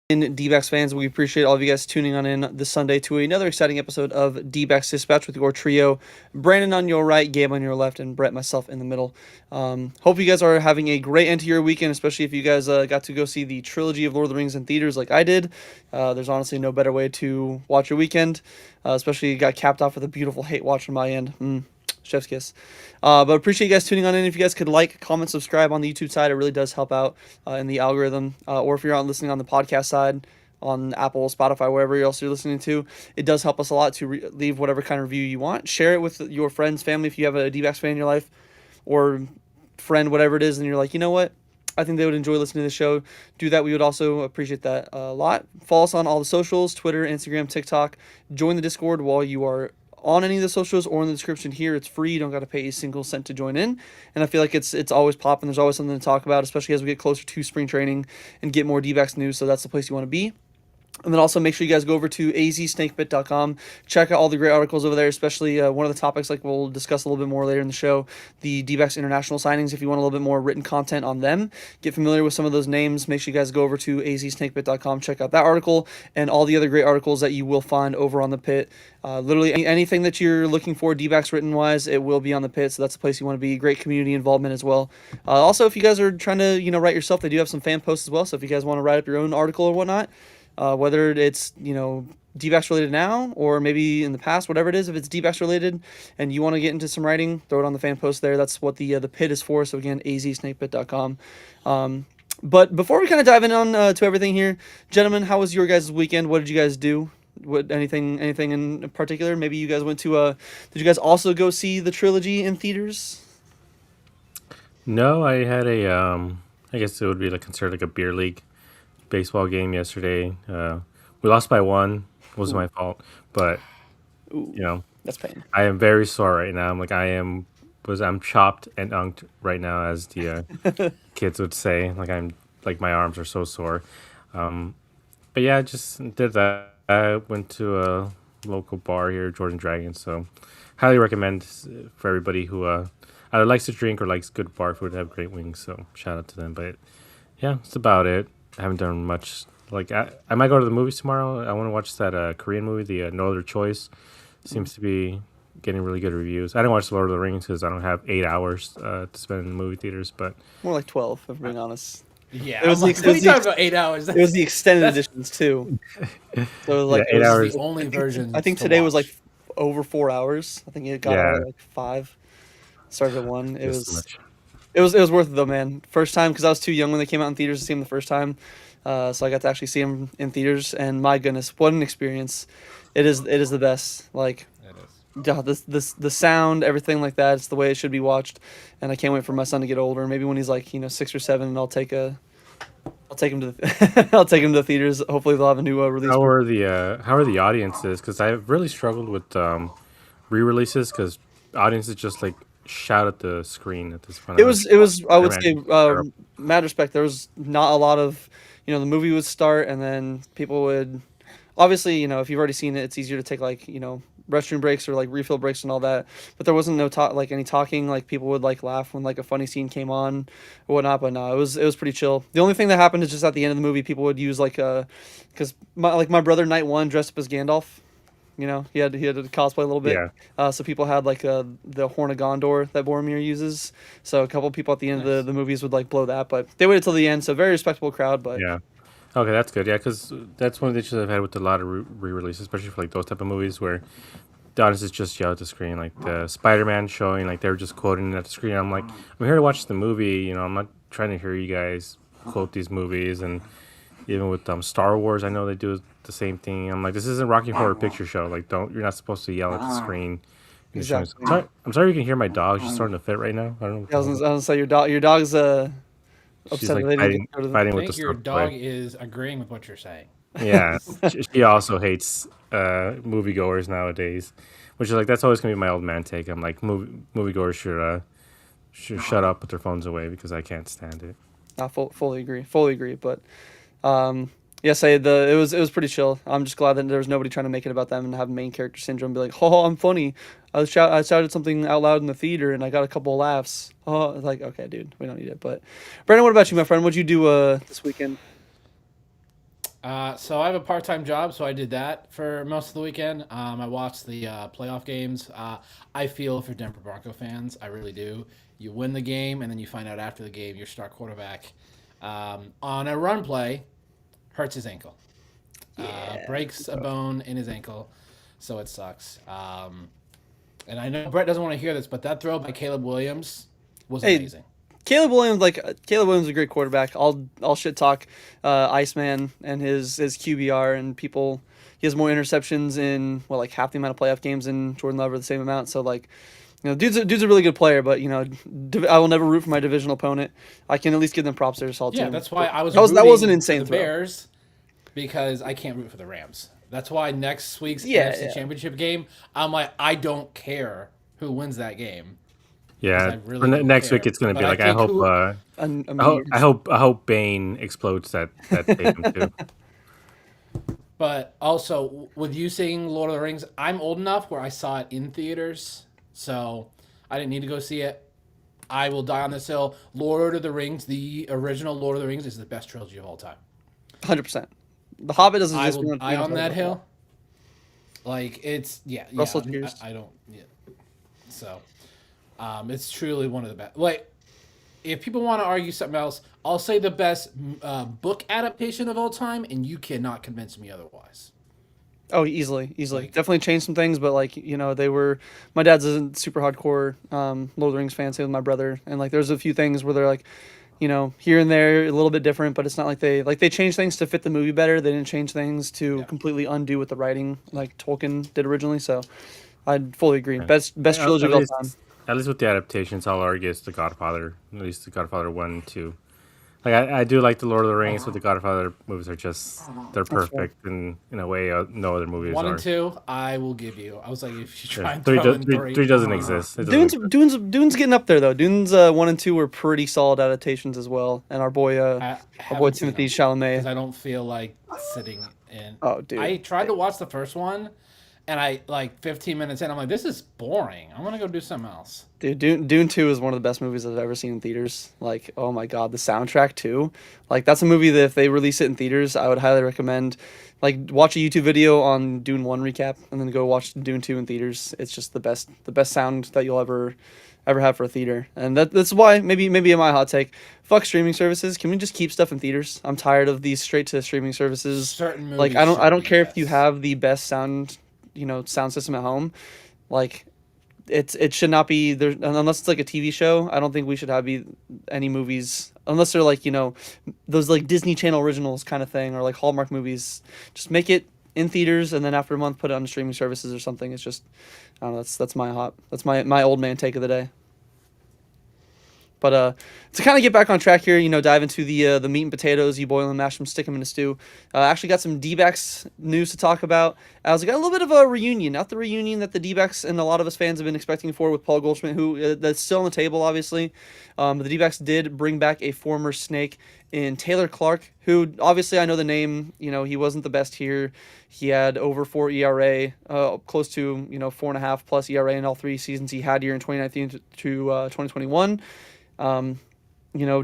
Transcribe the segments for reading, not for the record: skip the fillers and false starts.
in Dbacks fans. We appreciate all of you guys tuning on in this Sunday to another exciting episode of Dbacks Dispatch with your trio. Brandon on your right, Gabe on your left, and Brett, myself, in the middle. Hope you guys are having a great end to your weekend, especially if you guys got to go see the trilogy of Lord of the Rings in theaters like I did. There's honestly no better way to watch your weekend, especially got capped off with a beautiful hate watch on my end. Chef's kiss. But appreciate you guys tuning on in. If you guys could like, comment, subscribe on the YouTube side, it really does help out in the algorithm. Or if you're out listening on the podcast side, on Apple, Spotify, wherever else you're listening to, it does help us a lot to leave whatever kind of review you want. Share it with your friends, family, if you have a D-backs fan in your life, or friend, whatever it is, and you're like, you know what? I think they would enjoy listening to the show. Do that. We would also appreciate that a lot. Follow us on all the socials, Twitter, Instagram, TikTok. Join the Discord while you are on any of the socials or in the description here. It's free. You don't got to pay a single cent to join in. And I feel like it's always popping. There's always something to talk about, especially as we get closer to spring training and get more D-backs news. So that's the place you want to be. And then also make sure you guys go over to azsnakebit.com. Check out all the great articles over there, especially one of the topics like we'll discuss a little bit more later in the show, the D-backs international signings. If you want a little bit more written content on them, get familiar with some of those names. Make sure you guys go over to azsnakebit.com. Check out that article and all the other great articles that you will find over on the pit. Literally anything that you're looking for D-backs written wise, it will be on the pit. So that's the place you want to be. Great community involvement as well. Also, if you guys are trying to write yourself, they do have some fan posts as well. So if you guys want to write up your own article or whatnot, whether it's, D-backs related now or maybe in the past, whatever it is, if it's D-backs related and you want to get into some writing, throw it on the fan post there. That's what the pit is for. So again, azsnakebit.com. But before we kind of dive in on to everything here, gentlemen, how was your guys' weekend? What did you guys do? Anything in particular? Maybe you guys went to did you guys also go see the trilogy in theaters? No, I had I guess it would be considered like a beer league baseball game yesterday. We lost by one. It wasn't my fault, but Ooh, you know, that's pain. I am very sore right now. I'm chopped and unked right now, as the kids would say. My arms are so sore. But yeah, I just did that. I went to a local bar here, Jordan Dragon. So, highly recommend for everybody who either likes to drink or likes good bar food. They have great wings. So shout out to them. But yeah, that's about it. I haven't done much. I might go to the movies tomorrow. I want to watch that Korean movie, the No Other Choice. Seems to be getting really good reviews. I didn't watch Lord of the Rings because I don't have 8 hours to spend in the movie theaters. But More like 12, if I'm being honest. Yeah, It was I'm like, what are you talking about? 8 hours? It was the extended editions too. So yeah, it eight was hours. The only version. I think today was over 4 hours. I think it got out Yeah, at 5. Started at 1. It just too was much. it was worth it though, man. First time because I was too young when they came out in theaters to see them the first time. So I got to actually see them in theaters, and my goodness, what an experience! It is the best. Like, It is. yeah, the sound, everything like that. It's the way it should be watched, and I can't wait for my son to get older. Maybe when he's like 6 or 7, and I'll take him to the I'll take him to the theaters. Hopefully they'll have a new release. How are the audiences? Because I've really struggled with re-releases because audiences just shout at the screen at this point. It was I would say Spider-Man, terrible. mad respect. There was not a lot of the movie would start and then people would obviously if you've already seen it, it's easier to take restroom breaks or refill breaks and all that. But there wasn't no talk any talking. People would laugh when a funny scene came on or whatnot. But no, it was pretty chill. The only thing that happened is just at the end of the movie, people would use because my brother night one dressed up as Gandalf. He had to cosplay a little bit. Yeah. So people had the Horn of Gondor that Boromir uses. So a couple people at the end of Nice. the movies would blow that, but they waited till the end. So very respectable crowd. But Yeah. Okay, that's good. Yeah, because that's one of the issues I've had with a lot of re-releases, especially for those type of movies where the audience is just yell at the screen. Like the Spider-Man showing, they were just quoting it at the screen. I'm like, I'm here to watch the movie. I'm not trying to hear you guys quote these movies. And even with Star Wars, I know they do the same thing. I'm like, this isn't Rocky Horror Picture Show. You're not supposed to yell at the screen. exactly. I'm sorry you can hear my dog. She's starting to fit right now. I don't know what's I was going gonna, on. I was gonna say your dog's She's upset that they didn't get to go to the. fighting I with the think your stuffed dog toy. is agreeing with what you're saying. Yeah, she also hates moviegoers nowadays, which is that's always gonna be my old man take. I'm like, moviegoers should shut up, put their phones away because I can't stand it. I fully agree. Fully agree. But yes, it was pretty chill. I'm just glad that there was nobody trying to make it about them and have main character syndrome. Be like, oh, I'm funny. I shouted something out loud in the theater and I got a couple of laughs. Oh, it's like, okay, dude, we don't need it. But Brandon, what about you, my friend? What'd you do this weekend? So I have a part-time job, so I did that for most of the weekend. I watched the playoff games. I feel for Denver Bronco fans, I really do. You win the game, and then you find out after the game your star quarterback on a run play hurts his ankle, breaks a bone in his ankle, so it sucks. And I know Brett doesn't want to hear this, but that throw by Caleb Williams was Hey, amazing. Caleb Williams is a great quarterback. I'll shit talk Iceman and his QBR and people. He has more interceptions in like half the amount of playoff games than Jordan Love, or the same amount. So like, dude's a really good player. But I will never root for my divisional opponent. I can at least give them props. They're a solid Yeah, team. that's why I was That was an rooting insane for the throw. Bears because I can't root for the Rams. That's why next week's Yeah, NFC yeah. Championship game, I'm like, I don't care who wins that game. Yeah, I really for don't next care. week it's going to But be I like I think hope who- I hope Bane explodes that stadium too. But also, with you seeing Lord of the Rings, I'm old enough where I saw it in theaters, so I didn't need to go see it. I will die on this hill. Lord of the Rings, the original Lord of the Rings, is the best trilogy of all time. 100%. The Hobbit doesn't I exist. will We don't die talk on that about hill. Like it's Russell Pierce. I don't so it's truly one of the best. Like if people want to argue something else, I'll say the best book adaptation of all time, and you cannot convince me otherwise. Oh, easily. Like- Definitely changed some things, but they were. My dad's a super hardcore Lord of the Rings fan, same with my brother, and like there's a few things where they're like, here and there a little bit different, but it's not like they changed things to fit the movie better. They didn't change things to completely undo what the writing like Tolkien did originally. So, I'd fully agree. Best Yeah, trilogy of all time. At least with the adaptations, I'll argue it's The Godfather. At least The Godfather 1 and 2. Like I do like the Lord of the Rings, but the Godfather movies are they're perfect in a way no other movies One are. and two, I will give you. I was like, if you try Yeah, and three, throw do, in three, three, three doesn't exist. It doesn't Dune's getting up there though. Dune's 1 and 2 were pretty solid adaptations as well, and our boy Timothy Chalamet. because I don't feel like sitting in. Oh, dude. I tried to watch the first one, and I like 15 minutes in, I'm like, this is boring. I'm gonna go do something else. Dude, Dune 2 is one of the best movies I've ever seen in theaters. Like, oh my god, the soundtrack too. Like, that's a movie that if they release it in theaters, I would highly recommend. Like, watch a YouTube video on Dune 1 recap and then go watch Dune 2 in theaters. It's just the best sound that you'll ever have for a theater. And that's why maybe in my hot take, fuck streaming services. Can we just keep stuff in theaters? I'm tired of these straight to streaming services. Certain movies Like, I should don't be, care if you yes. have the best sound system at home. Like, it should not be there unless it's like a TV show. I don't think we should have any movies unless they're like those like Disney Channel originals kind of thing or like Hallmark movies. Just make it in theaters and then after a month put it on streaming services or something. It's just I don't know. That's my old man take of the day. But to kind of get back on track here, dive into the meat and potatoes. You boil them, mash them, stick them in a stew. Actually got some Dbacks news to talk about. As we got a little bit of a reunion, not the reunion that the Dbacks and a lot of us fans have been expecting for with Paul Goldschmidt, who that's still on the table, obviously. But the Dbacks did bring back a former Snake in Taylor Clarke, who obviously I know the name. He wasn't the best here. He had over 4 ERA, close to 4.5 plus ERA in all 3 seasons he had here in 2019 to 2021.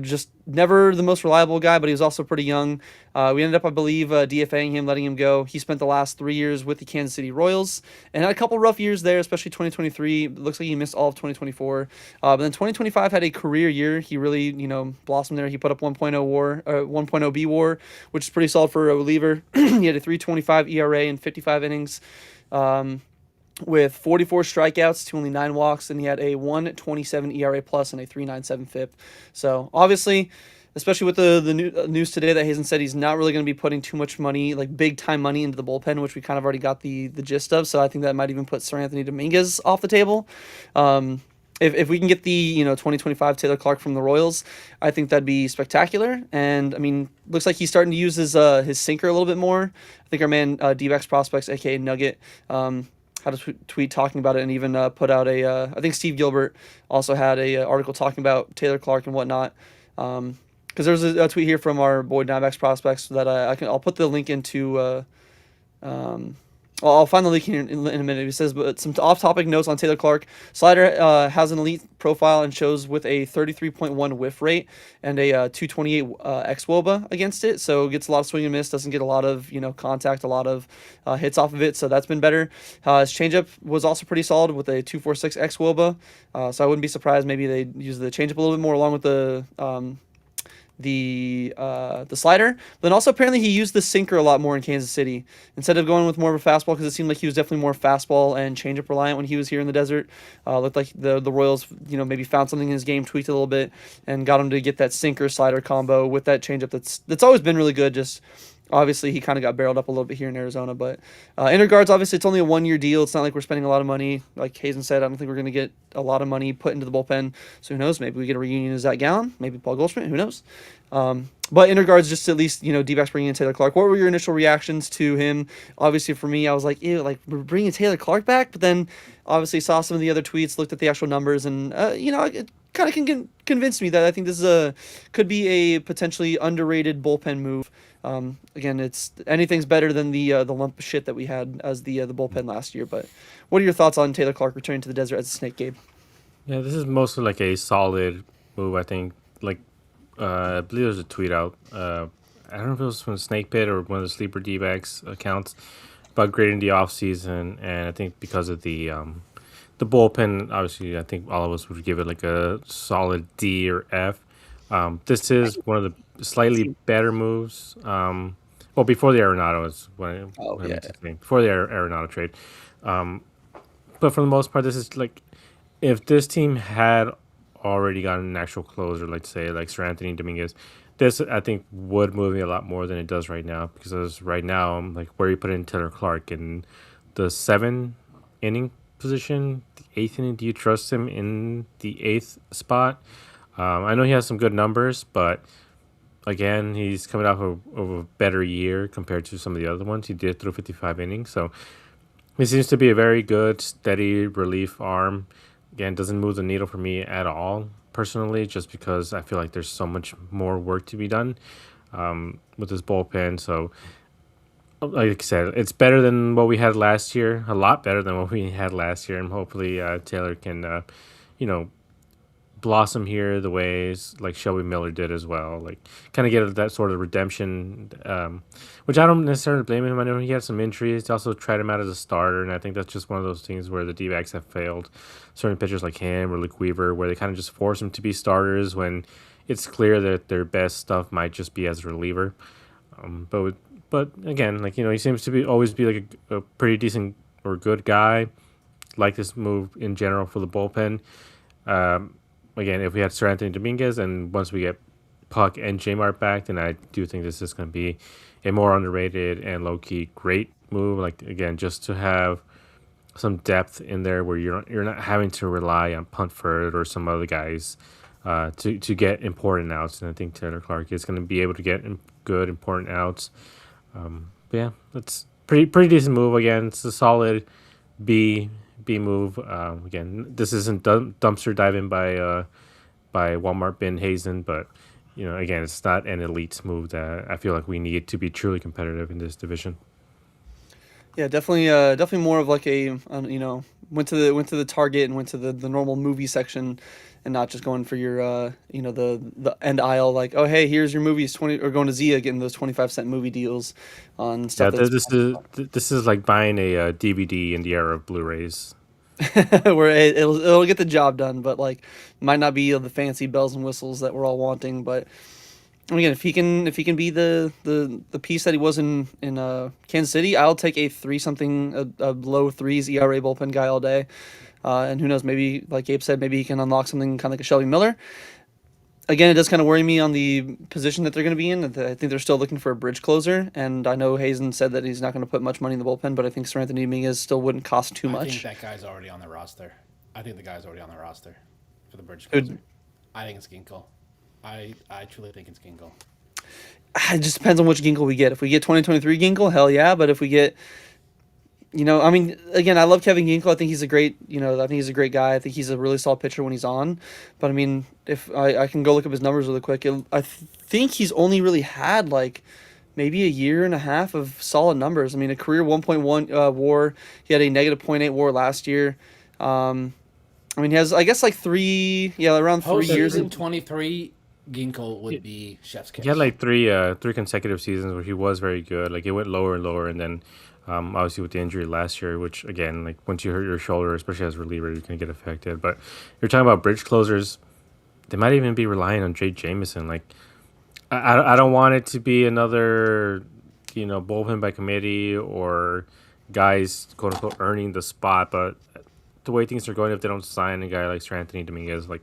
Just never the most reliable guy, but he was also pretty young. We ended up, I believe, DFAing him, letting him go. He spent the last 3 years with the Kansas City Royals and had a couple rough years there, especially 2023. It looks like he missed all of 2024. But then 2025 had a career year. He really, blossomed there. He put up 1.0 B WAR, which is pretty solid for a reliever. He had a 3.25 ERA in 55 innings. With 44 strikeouts to only 9 walks, and he had a 1.27 ERA plus and a 3.97 FIP. So obviously, especially with the news today that Hazen said he's not really going to be putting too much money, like big time money, into the bullpen, which we kind of already got the gist of. So I think that might even put Sir Anthony Dominguez off the table. If we can get the 2025 Taylor Clarke from the Royals, I think that'd be spectacular. And I mean, looks like he's starting to use his sinker a little bit more. I think our man Dbacks Prospects, aka Nugget. Had a tweet talking about it and even put out I think Steve Gilbert also had a article talking about Taylor Clarke and whatnot. Because there's a tweet here from our boy Dbacks Prospects that I'll put the link into Well, I'll find the link here in a minute. He says, but some off-topic notes on Taylor Clarke. Slider has an elite profile and shows with a 33.1 whiff rate and a 228 xwOBA against it. So gets a lot of swing and miss. Doesn't get a lot of contact, a lot of hits off of it. So that's been better. His changeup was also pretty solid with a 246 xwOBA. So I wouldn't be surprised maybe they use the changeup a little bit more along with the slider. But then also apparently he used the sinker a lot more in Kansas City instead of going with more of a fastball, because it seemed like he was definitely more fastball and changeup reliant when he was here in the desert. Looked like the Royals maybe found something in his game, tweaked it a little bit, and got him to get that sinker slider combo with that changeup that's always been really good. Just obviously, he kind of got barreled up a little bit here in Arizona. But in regards, obviously, it's only a 1-year deal. It's not like we're spending a lot of money. Like Hazen said, I don't think we're going to get a lot of money put into the bullpen. So who knows? Maybe we get a reunion of Zach Gallen. Maybe Paul Goldschmidt. Who knows? But in regards, just at least, D-backs bringing in Taylor Clarke, what were your initial reactions to him? Obviously, for me, I was like, ew, like, we're bringing Taylor Clarke back? But then, obviously, saw some of the other tweets, looked at the actual numbers, and, it kind of can convince me that I think this is could be a potentially underrated bullpen move. Again, anything's better than the lump of shit that we had as the bullpen last year. But what are your thoughts on Taylor Clarke returning to the desert as a snake, Gabe? Yeah, this is mostly like a solid move, I think. Like, I believe there's a tweet out. I don't know if it was from Snake Pit or one of the Sleeper D-backs accounts about grading the offseason. And I think because of the bullpen, obviously, I think all of us would give it like a solid D or F. This is one of the slightly better moves. Well, before the Arenado is before the Arenado trade. But for the most part, this is like, if this team had already gotten an actual closer, like say like Sir Anthony Dominguez, this I think would move me a lot more than it does right now, because right now I'm like, where you put in Taylor Clarke in the 7-inning position, the 8th inning. Do you trust him in the 8th spot? I know he has some good numbers, but again, he's coming off of a better year compared to some of the other ones. He did throw 55 innings, so he seems to be a very good, steady relief arm. Again, doesn't move the needle for me at all, personally, just because I feel like there's so much more work to be done with this bullpen. So, like I said, it's better than what we had last year, a lot better than what we had last year, and hopefully Taylor can, blossom here the ways like Shelby Miller did as well. Like, kind of get that sort of redemption, which I don't necessarily blame him. I know he had some injuries. He also tried him out as a starter, and I think that's just one of those things where the D-backs have failed certain pitchers like him or Luke Weaver, where they kind of just force them to be starters when it's clear that their best stuff might just be as a reliever. But again, like, he seems to always be like a pretty decent or good guy. Like this move in general for the bullpen. Again, if we had Sir Anthony Dominguez, and once we get Puck and J-Mart back, then I do think this is going to be a more underrated and low-key great move. Like, again, just to have some depth in there where you're not having to rely on Puntford or some other guys to get important outs. And I think Taylor Clarke is going to be able to get good, important outs. But yeah, that's pretty decent move. Again, it's a solid B move. Again, this isn't dumpster diving by Walmart bin Hazen, but again, it's not an elite move that I feel like we need to be truly competitive in this division. Yeah, definitely more of like a went to the Target and went to the normal movie section, and not just going for your the end aisle, like, oh hey, here's your movies 20, or going to Zia getting those 25-cent movie deals on stuff. Yeah, this is like buying a DVD in the era of Blu-rays. Where it'll get the job done, but like might not be the fancy bells and whistles that we're all wanting. But again, if he can be the piece that he was in Kansas City, I'll take a 3-something, a low 3s ERA bullpen guy all day. And who knows, maybe like Gabe said, maybe he can unlock something kind of like a Shelby Miller. Again, it does kind of worry me on the position that they're going to be in. I think they're still looking for a bridge closer, and I know Hazen said that he's not going to put much money in the bullpen, but I think Sir Anthony Dominguez still wouldn't cost too much. I think that guy's already on the roster. For the bridge closer. I think it's Ginkle. I truly think it's Ginkle. It just depends on which Ginkle we get. If we get 2023 Ginkle, hell yeah. But if we get, I mean, again, I love Kevin Ginkle. I think he's a great, I think he's a great guy. I think he's a really solid pitcher when he's on. But I mean, if I can go look up his numbers really quick, I think he's only really had like maybe a year and a half of solid numbers. I mean, a career 1.1 WAR. He had a negative point 0.8 WAR last year. I mean, he has I guess like around 3 years. Postseason 23, Ginkle would He, be chef's he had kiss. like three consecutive seasons where he was very good. Like it went lower and lower, and then obviously with the injury last year, which again, like once you hurt your shoulder, especially as a reliever, you can get affected. But you're talking about bridge closers. They might even be relying on Jay Jameson. Like I don't want it to be another, bullpen by committee or guys quote unquote earning the spot. But the way things are going, if they don't sign a guy like Sir Anthony Dominguez, like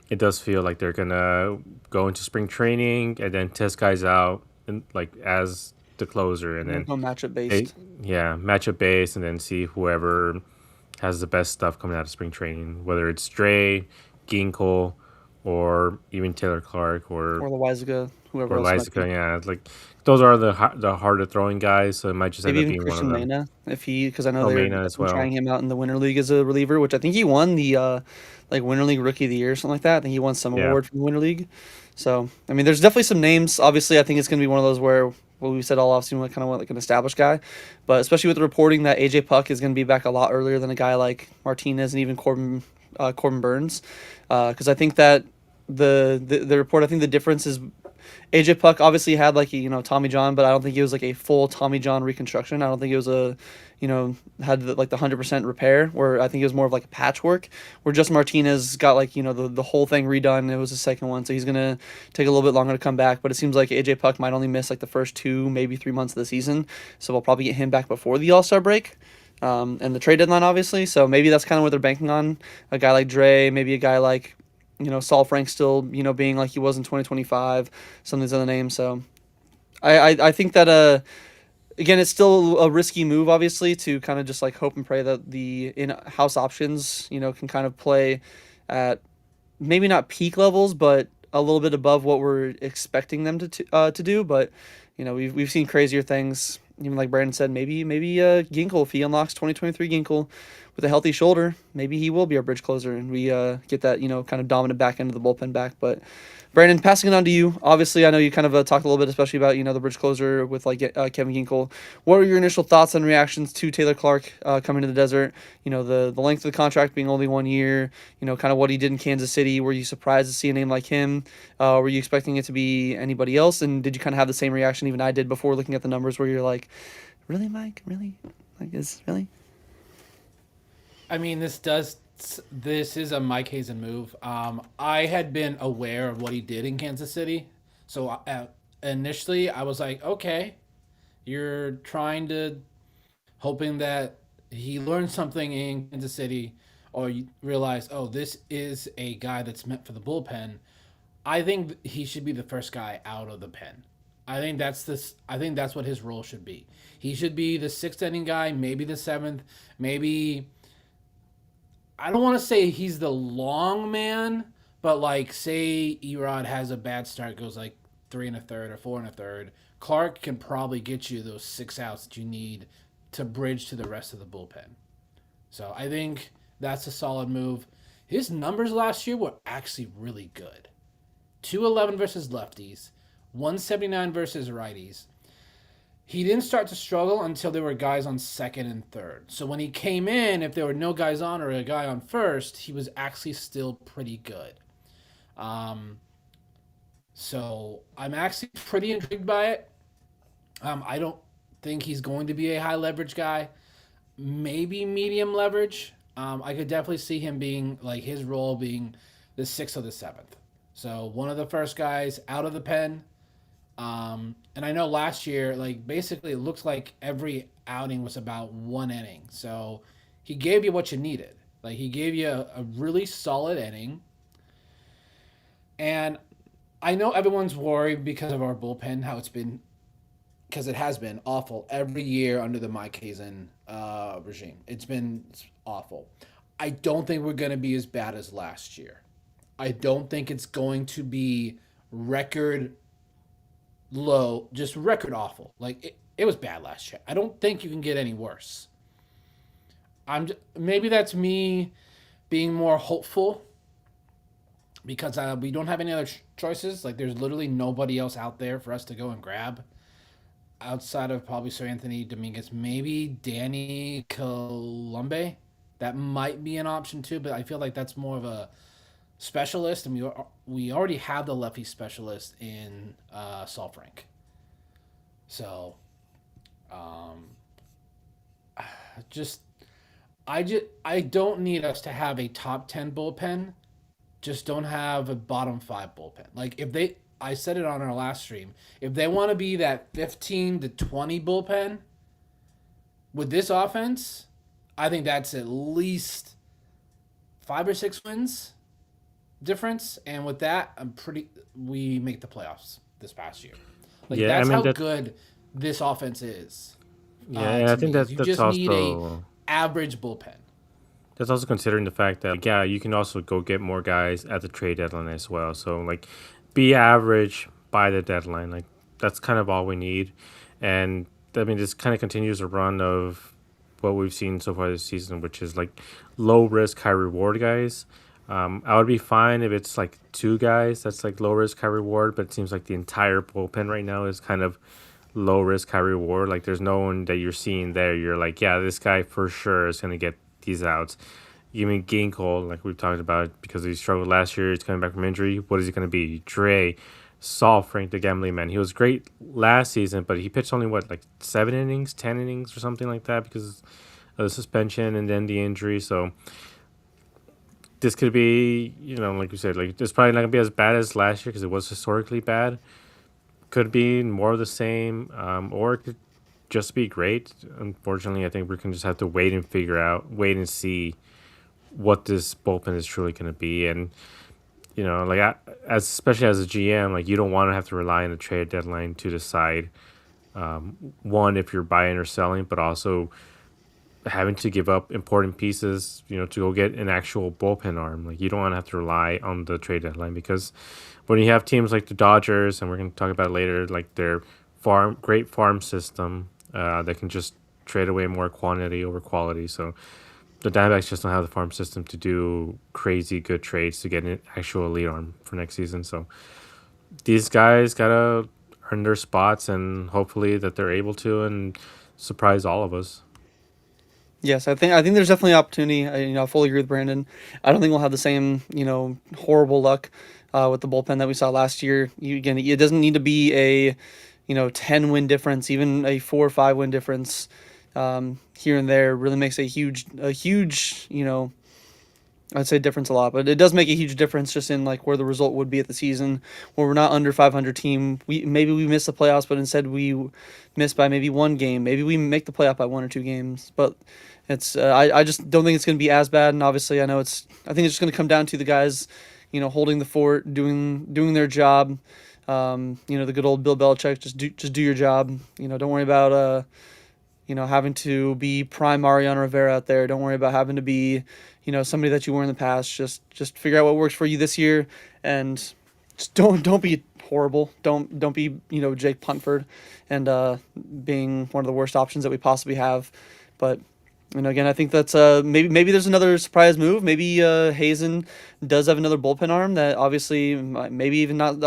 it does feel like they're gonna go into spring training and then test guys out and like as the closer, and then Go matchup they, based. yeah, matchup base, and then see whoever has the best stuff coming out of spring training, whether it's Dre, Ginkle, or even Taylor Clarke Or Loizaga, whoever or else might be. Liza. Yeah, like those are the harder throwing guys, so it might just end Maybe up even being one of Christian them. Mena, because I know they're Omena as definitely well. trying him out in the Winter League as a reliever, which I think he won the like Winter League Rookie of the Year or something like that. I think he won some Yeah, award from the Winter League. So I mean, there's definitely some names. Obviously, I think it's going to be one of those where what we said all offseason, like kind of want like an established guy, but especially with the reporting that AJ Puck is going to be back a lot earlier than a guy like Martinez and even Corbin Burns, because I think that the report, I think the difference is AJ Puck obviously had like Tommy John, but I don't think it was like a full Tommy John reconstruction. I don't think it was had like the 100% repair. Where I think it was more of like a patchwork. Where Justin Martinez got like the whole thing redone. It was the second one, so he's gonna take a little bit longer to come back. But it seems like AJ Puck might only miss like the first 2 maybe 3 months of the season, so we'll probably get him back before the All Star break. And the trade deadline, obviously. So maybe that's kind of what they're banking on. A guy like Dre, maybe a guy like Saul Frank still, being like he was in 2025, some of these other names. So I think that again, it's still a risky move, obviously, to kind of just like hope and pray that the in-house options, can kind of play at maybe not peak levels, but a little bit above what we're expecting them to do. But we've seen crazier things. Even like Brandon said, maybe Ginkle, if he unlocks 2023 Ginkle with a healthy shoulder, maybe he will be our bridge closer, and we get that kind of dominant back end of the bullpen back. But Brandon, passing it on to you. Obviously, I know you kind of talked a little bit, especially about the bridge closer with like Kevin Ginkle. What were your initial thoughts and reactions to Taylor Clarke coming to the desert? The length of the contract being only 1 year. Kind of what he did in Kansas City. Were you surprised to see a name like him? Were you expecting it to be anybody else? And did you kind of have the same reaction even I did before looking at the numbers, where you're like, really, Mike? Really? Like, is really? I mean, this is a Mike Hazen move. I had been aware of what he did in Kansas City, so initially I was like, okay, you're trying to hoping that he learned something in Kansas City, or you realize, oh, this is a guy that's meant for the bullpen. I think he should be the first guy out of the pen. I think that's this. I think that's what his role should be. He should be the sixth inning guy, maybe the seventh, maybe I don't want to say he's the long man, but like say Erod has a bad start, goes like 3 1/3 or 4 1/3. Clarke can probably get you those 6 outs that you need to bridge to the rest of the bullpen. So I think that's a solid move. His numbers last year were actually really good. 211 versus lefties, 179 versus righties. He didn't start to struggle until there were guys on second and third. So when he came in, if there were no guys on or a guy on first, he was actually still pretty good. Um, so I'm actually pretty intrigued by it. I don't think he's going to be a high leverage guy. Maybe medium leverage. I could definitely see him being like his role being the sixth or the seventh. So one of the first guys out of the pen. And I know last year, like basically, it looks like every outing was about 1 inning. So he gave you what you needed. Like he gave you a really solid inning. And I know everyone's worried because of our bullpen, how it's been, because it has been awful every year under the Mike Hazen regime. It's been awful. I don't think we're going to be as bad as last year. I don't think it's going to be record low, just record awful. Like it was bad last year. I don't think you can get any worse. Maybe that's me being more hopeful because we don't have any other choices. Like there's literally nobody else out there for us to go and grab. outside of probably Sir Anthony Dominguez, maybe Danny Colombe. That might be an option too, but I feel like that's more of a specialist, and we already have the lefty specialist in Saul Frank. So, um, just I don't need us to have a top 10 bullpen. Just don't have a bottom 5 bullpen. Like if they, I said it on our last stream, if they want to be that 15 to 20 bullpen with this offense, I think that's at least 5 or 6 wins difference. And with that, we make the playoffs this past year. Like Yeah, I that's mean how that. good this offense is. Yeah, and I To think me, is that you that's just need a also average bullpen. that's also considering the fact that, like, yeah, you can also go get more guys at the trade deadline as well. So like, be average by the deadline. Like that's kind of all we need, and I mean this kind of continues a run of what we've seen so far this season, which is like low risk, high reward guys. I would be fine if it's like two guys that's like low risk, high reward, but it seems like the entire bullpen right now is kind of low risk, high reward. Like there's no one that you're seeing there. You're like, yeah, this guy for sure is gonna get these outs. Even Ginkle, like we've talked about, because he struggled last year, he's coming back from injury. What is he gonna be? Dre, Saul, Frank, the gambling man. He was great last season, but he pitched only what, like 7 innings, 10 innings, or something like that because of the suspension and then the injury. So this could be, like you said, like it's probably not gonna be as bad as last year because it was historically bad. Could be more of the same, or it could just be great. Unfortunately, I think we're gonna just have to wait and see what this bullpen is truly gonna be. And like as especially as a GM, like you don't want to have to rely on a trade deadline to decide one if you're buying or selling, but also having to give up important pieces, to go get an actual bullpen arm. Like you don't want to have to rely on the trade deadline because when you have teams like the Dodgers, and we're going to talk about it later, like their great farm system that can just trade away more quantity over quality. So the Diamondbacks just don't have the farm system to do crazy good trades to get an actual elite arm for next season. So these guys gotta earn their spots, and hopefully that they're able to and surprise all of us. Yes, I think there's definitely opportunity. I fully agree with Brandon. I don't think we'll have the same horrible luck with the bullpen that we saw last year. Again, it doesn't need to be a 10-win difference, even a 4 or 5 win difference here and there really makes a huge I'd say difference a lot, but it does make a huge difference just in like where the result would be at the season, where we're not under 500 team. We miss the playoffs, but instead we miss by maybe 1 game. Maybe we make the playoff by 1 or 2 games, but it's I just don't think it's going to be as bad. And obviously, I think it's just going to come down to the guys, holding the fort, doing their job. The good old Bill Belichick, just do your job. Don't worry about having to be prime Mariano Rivera out there. Don't worry about having to be, somebody that you were in the past. Just figure out what works for you this year, and just don't be horrible. Don't be Jake Puntford, and being one of the worst options that we possibly have. But again, I think that's maybe there's another surprise move. Maybe Hazen does have another bullpen arm that obviously maybe even not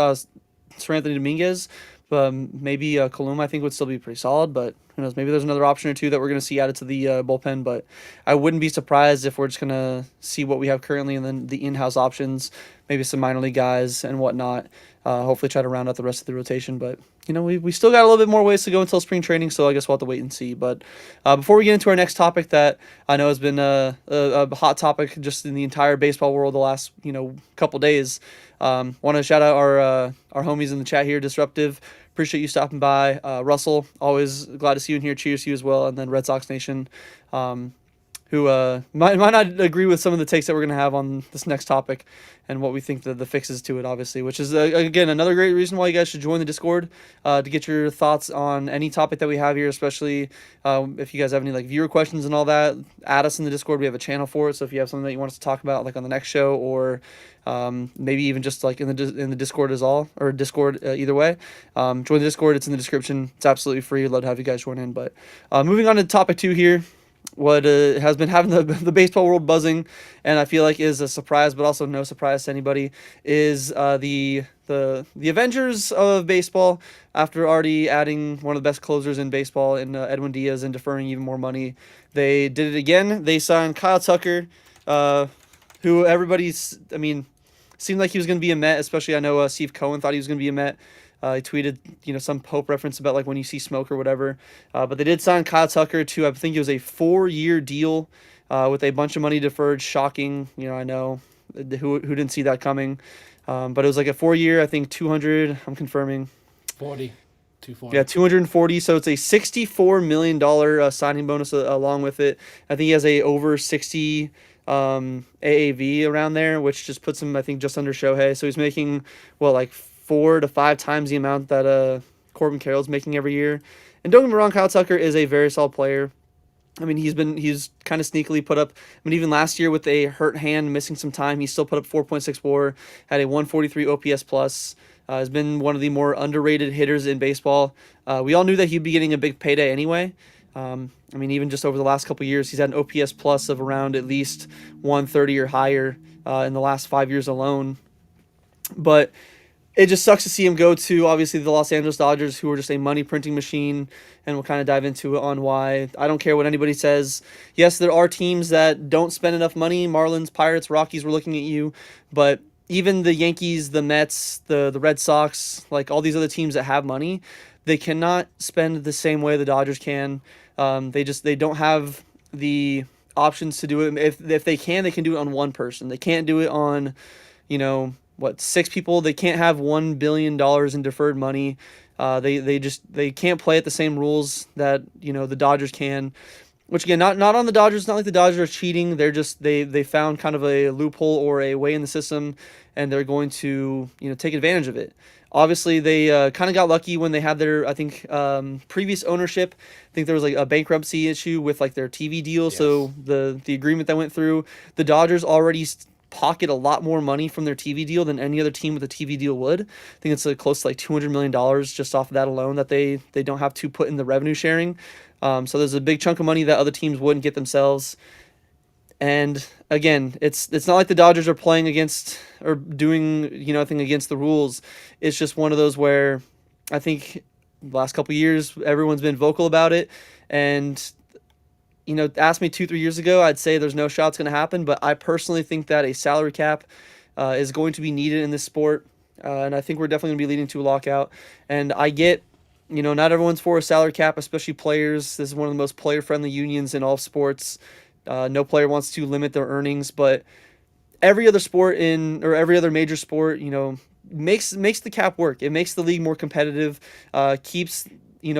Sir Anthony Dominguez. But maybe Kaluma I think would still be pretty solid, but who knows? Maybe there's another option or two that we're going to see added to the bullpen. But I wouldn't be surprised if we're just going to see what we have currently and then the in-house options, maybe some minor league guys and whatnot. Hopefully try to round out the rest of the rotation. But we still got a little bit more ways to go until spring training, so I guess we'll have to wait and see. But before we get into our next topic that I know has been a hot topic just in the entire baseball world the last couple days, want to shout out our homies in the chat here, Disruptive. Appreciate you stopping by. Russell, always glad to see you in here. Cheers to you as well. And then Red Sox Nation, who might not agree with some of the takes that we're going to have on this next topic and what we think the fixes to it, obviously, which is, again, another great reason why you guys should join the Discord to get your thoughts on any topic that we have here, especially if you guys have any like viewer questions and all that. Add us in the Discord. We have a channel for it, so if you have something that you want us to talk about like on the next show, or maybe even just like in the Discord Discord, either way, join the Discord. It's in the description. It's absolutely free. I'd love to have you guys join in. But moving on to topic 2 here. what has been having the baseball world buzzing, and I feel like is a surprise, but also no surprise to anybody, is the Avengers of baseball. After already adding one of the best closers in baseball in Edwin Diaz and deferring even more money, they did it again. They signed Kyle Tucker, uh, who everybody's, I mean, seemed like he was going to be a Met, especially I know Steve Cohen thought he was going to be a Met. He tweeted, some Pope reference about like when you see smoke or whatever. But they did sign Kyle Tucker to, I think it was a 4-year deal with a bunch of money deferred. Shocking, I know who didn't see that coming. But it was like a 4-year, I think 200. I'm confirming. 40. 240. Yeah, 240. So it's a $64 million signing bonus along with it. I think he has a over 60 AAV around there, which just puts him, I think, just under Shohei. So he's making, like 4 to 5 times the amount that Corbin Carroll's making every year. And don't get me wrong, Kyle Tucker is a very solid player. I mean, he's kind of sneakily put up. I mean, even last year with a hurt hand, missing some time, he still put up 4.6 WAR, had a 143 OPS plus. Has been one of the more underrated hitters in baseball. We all knew that he'd be getting a big payday anyway. I mean, even just over the last couple of years, he's had an OPS plus of around at least 130 or higher in the last 5 years alone. But it just sucks to see him go to, obviously, the Los Angeles Dodgers, who are just a money printing machine, and we'll kind of dive into it on why. I don't care what anybody says. Yes, there are teams that don't spend enough money. Marlins, Pirates, Rockies, we're looking at you. But even the Yankees, the Mets, the Red Sox, like all these other teams that have money, they cannot spend the same way the Dodgers can. They don't have the options to do it. If they can, they can do it on one person. They can't do it on, 6 people. They can't have $1 billion in deferred money. They can't play at the same rules that the Dodgers can. Which again, not on the Dodgers. It's not like the Dodgers are cheating. They're just they found kind of a loophole or a way in the system, and they're going to take advantage of it. Obviously, they kind of got lucky when they had their, I think, previous ownership. I think there was like a bankruptcy issue with like their TV deal. Yes. So the agreement that went through, the Dodgers already pocket a lot more money from their TV deal than any other team with a TV deal would. I think it's close to like $200 million just off of that alone that they don't have to put in the revenue sharing. So there's a big chunk of money that other teams wouldn't get themselves. And again, it's not like the Dodgers are playing against or doing anything against the rules. It's just one of those where I think the last couple of years everyone's been vocal about it. And ask me 2-3 years ago, I'd say there's no shot it's going to happen. But I personally think that a salary cap is going to be needed in this sport. And I think we're definitely going to be leading to a lockout. And I get, not everyone's for a salary cap, especially players. This is one of the most player-friendly unions in all sports. No player wants to limit their earnings, but every other sport every other major sport, makes the cap work. It makes the league more competitive, keeps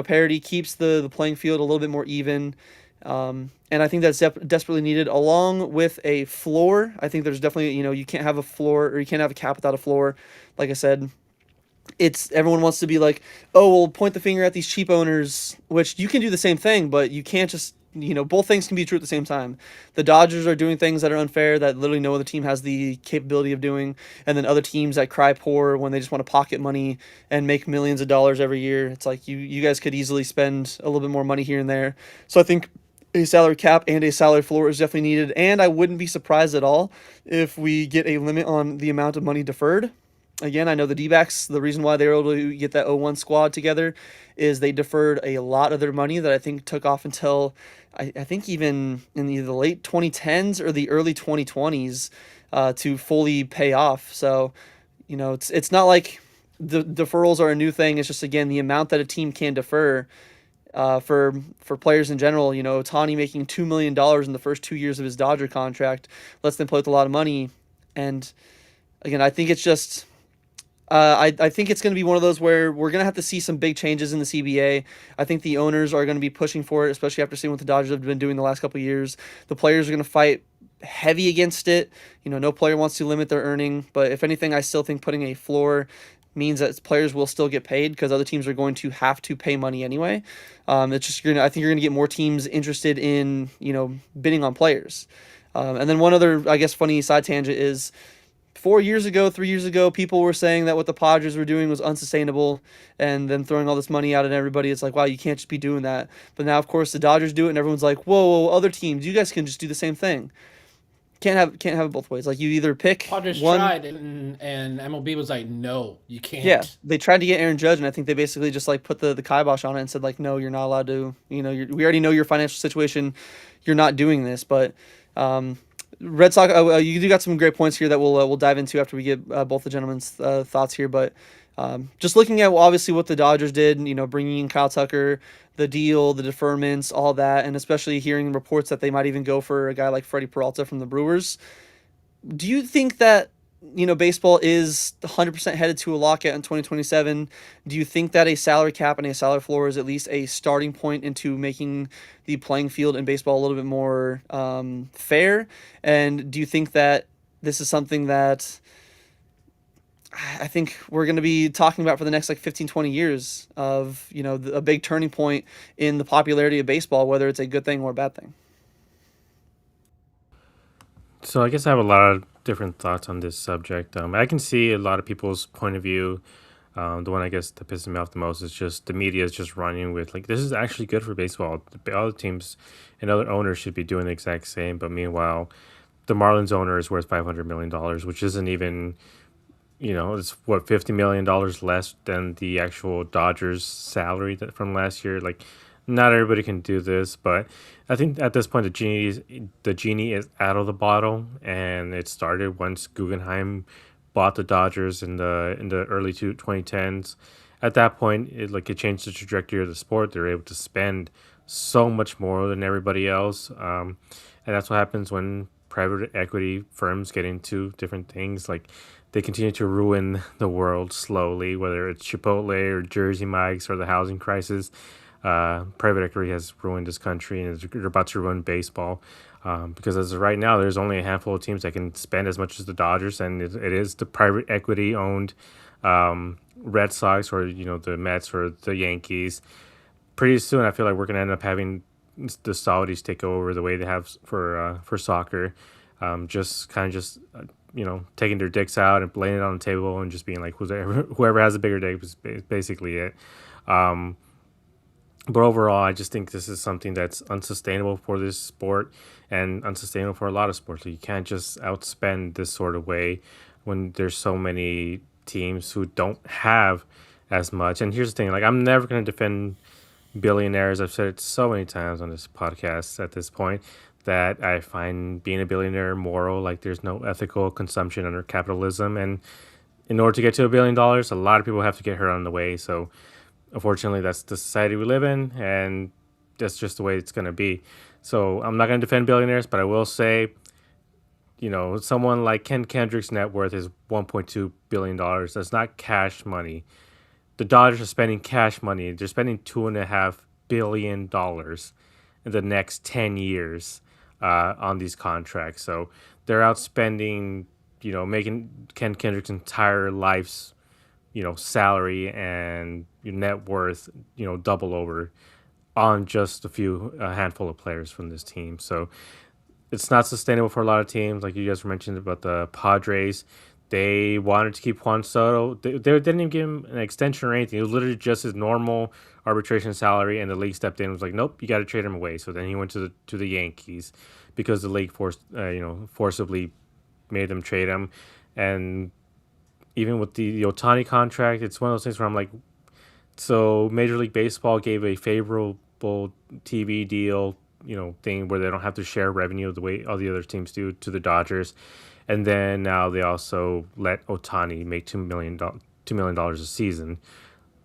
parity, keeps the playing field a little bit more even. And I think that's desperately needed, along with a floor. I think there's definitely, you can't have a floor, or you can't have a cap without a floor. Like I said, everyone wants to be like, oh, we'll point the finger at these cheap owners, which you can do the same thing, but you can't just, both things can be true at the same time. The Dodgers are doing things that are unfair that literally no other team has the capability of doing, and then other teams that cry poor when they just want to pocket money and make millions of dollars every year. It's like you guys could easily spend a little bit more money here and there. So I think a salary cap and a salary floor is definitely needed, and I wouldn't be surprised at all if we get a limit on the amount of money deferred. Again, I know the Dbacks, the reason why they were able to get that 0-1 squad together is they deferred a lot of their money that I think took off until, I think even in either the late 2010s or the early 2020s to fully pay off. So, it's not like the deferrals are a new thing. It's just, again, the amount that a team can defer for players in general. Ohtani making $2 million in the first 2 years of his Dodger contract lets them play with a lot of money. And, again, I think it's just... I think it's going to be one of those where we're going to have to see some big changes in the CBA. I think the owners are going to be pushing for it, especially after seeing what the Dodgers have been doing the last couple of years. The players are going to fight heavy against it. No player wants to limit their earning, but if anything, I still think putting a floor means that players will still get paid because other teams are going to have to pay money anyway. It's just I think you're going to get more teams interested in bidding on players. And then one other, I guess, funny side tangent is, 4 years ago, 3 years ago, people were saying that what the Padres were doing was unsustainable, and then throwing all this money out at everybody. It's like, wow, you can't just be doing that. But now, of course, the Dodgers do it, and everyone's like, whoa, other teams, you guys can just do the same thing. Can't have it both ways. Like, you either pick Padres one. tried, and MLB was like, "No, you Yeah, can't." they tried to get Aaron Judge, and I think they basically just like put the kibosh on it and said like, no, you're not allowed to. We already know your financial situation. You're not doing this. But um, Red Sox, you do got some great points here that we'll dive into after we get both the gentlemen's thoughts here. But just looking at obviously what the Dodgers did, bringing in Kyle Tucker, the deal, the deferments, all that, and especially hearing reports that they might even go for a guy like Freddie Peralta from the Brewers. Do you think that baseball is 100% headed to a lockout in 2027? Do you think that a salary cap and a salary floor is at least a starting point into making the playing field in baseball a little bit more fair? And do you think that this is something that I think we're going to be talking about for the next like 15, 20 years of, a big turning point in the popularity of baseball, whether it's a good thing or a bad thing? So I guess I have a lot of different thoughts on this subject. I can see a lot of people's point of view. The one I guess that pisses me off the most is just the media is just running with like, this is actually good for baseball. All the teams and other owners should be doing the exact same. But meanwhile, the Marlins owner is worth $500 million, which isn't even, it's what, $50 million less than the actual Dodgers salary from last year. Like, not everybody can do this, but I think at this point the genie is out of the bottle, and it started once Guggenheim bought the Dodgers in the early 2010s. At that point, it changed the trajectory of the sport. They're able to spend so much more than everybody else, and that's what happens when private equity firms get into different things. Like, they continue to ruin the world slowly, whether it's Chipotle or Jersey Mike's or the housing crisis. Private equity has ruined this country, and they're about to ruin baseball. Because as of right now, there's only a handful of teams that can spend as much as the Dodgers, and it is the private equity owned Red Sox or the Mets or the Yankees. Pretty soon, I feel like we're gonna end up having the Saudis take over the way they have for soccer. Just taking their dicks out and laying it on the table and just being like, whoever has a bigger dick is basically it. But overall, I just think this is something that's unsustainable for this sport and unsustainable for a lot of sports. You can't just outspend this sort of way when there's so many teams who don't have as much. And here's the thing, like, I'm never going to defend billionaires. I've said it so many times on this podcast at this point that I find being a billionaire immoral. Like, there's no ethical consumption under capitalism. And in order to get to $1 billion, a lot of people have to get hurt on the way. So unfortunately, that's the society we live in, and that's just the way it's going to be. So I'm not going to defend billionaires, but I will say, someone like Ken Kendrick's net worth is $1.2 billion. That's not cash money. The Dodgers are spending cash money. They're spending $2.5 billion in the next 10 years on these contracts. So they're outspending, making Ken Kendrick's entire life's salary and your net worth, double over on just a handful of players from this team. So it's not sustainable for a lot of teams. Like you guys mentioned about the Padres, they wanted to keep Juan Soto. They didn't even give him an extension or anything. It was literally just his normal arbitration salary, and the league stepped in and was like, nope, you got to trade him away. So then he went to the Yankees because the league forcibly made them trade him. And even with the Ohtani contract, it's one of those things where I'm like, so Major League Baseball gave a favorable TV deal, thing where they don't have to share revenue the way all the other teams do to the Dodgers. And then now they also let Ohtani make $2 million a season.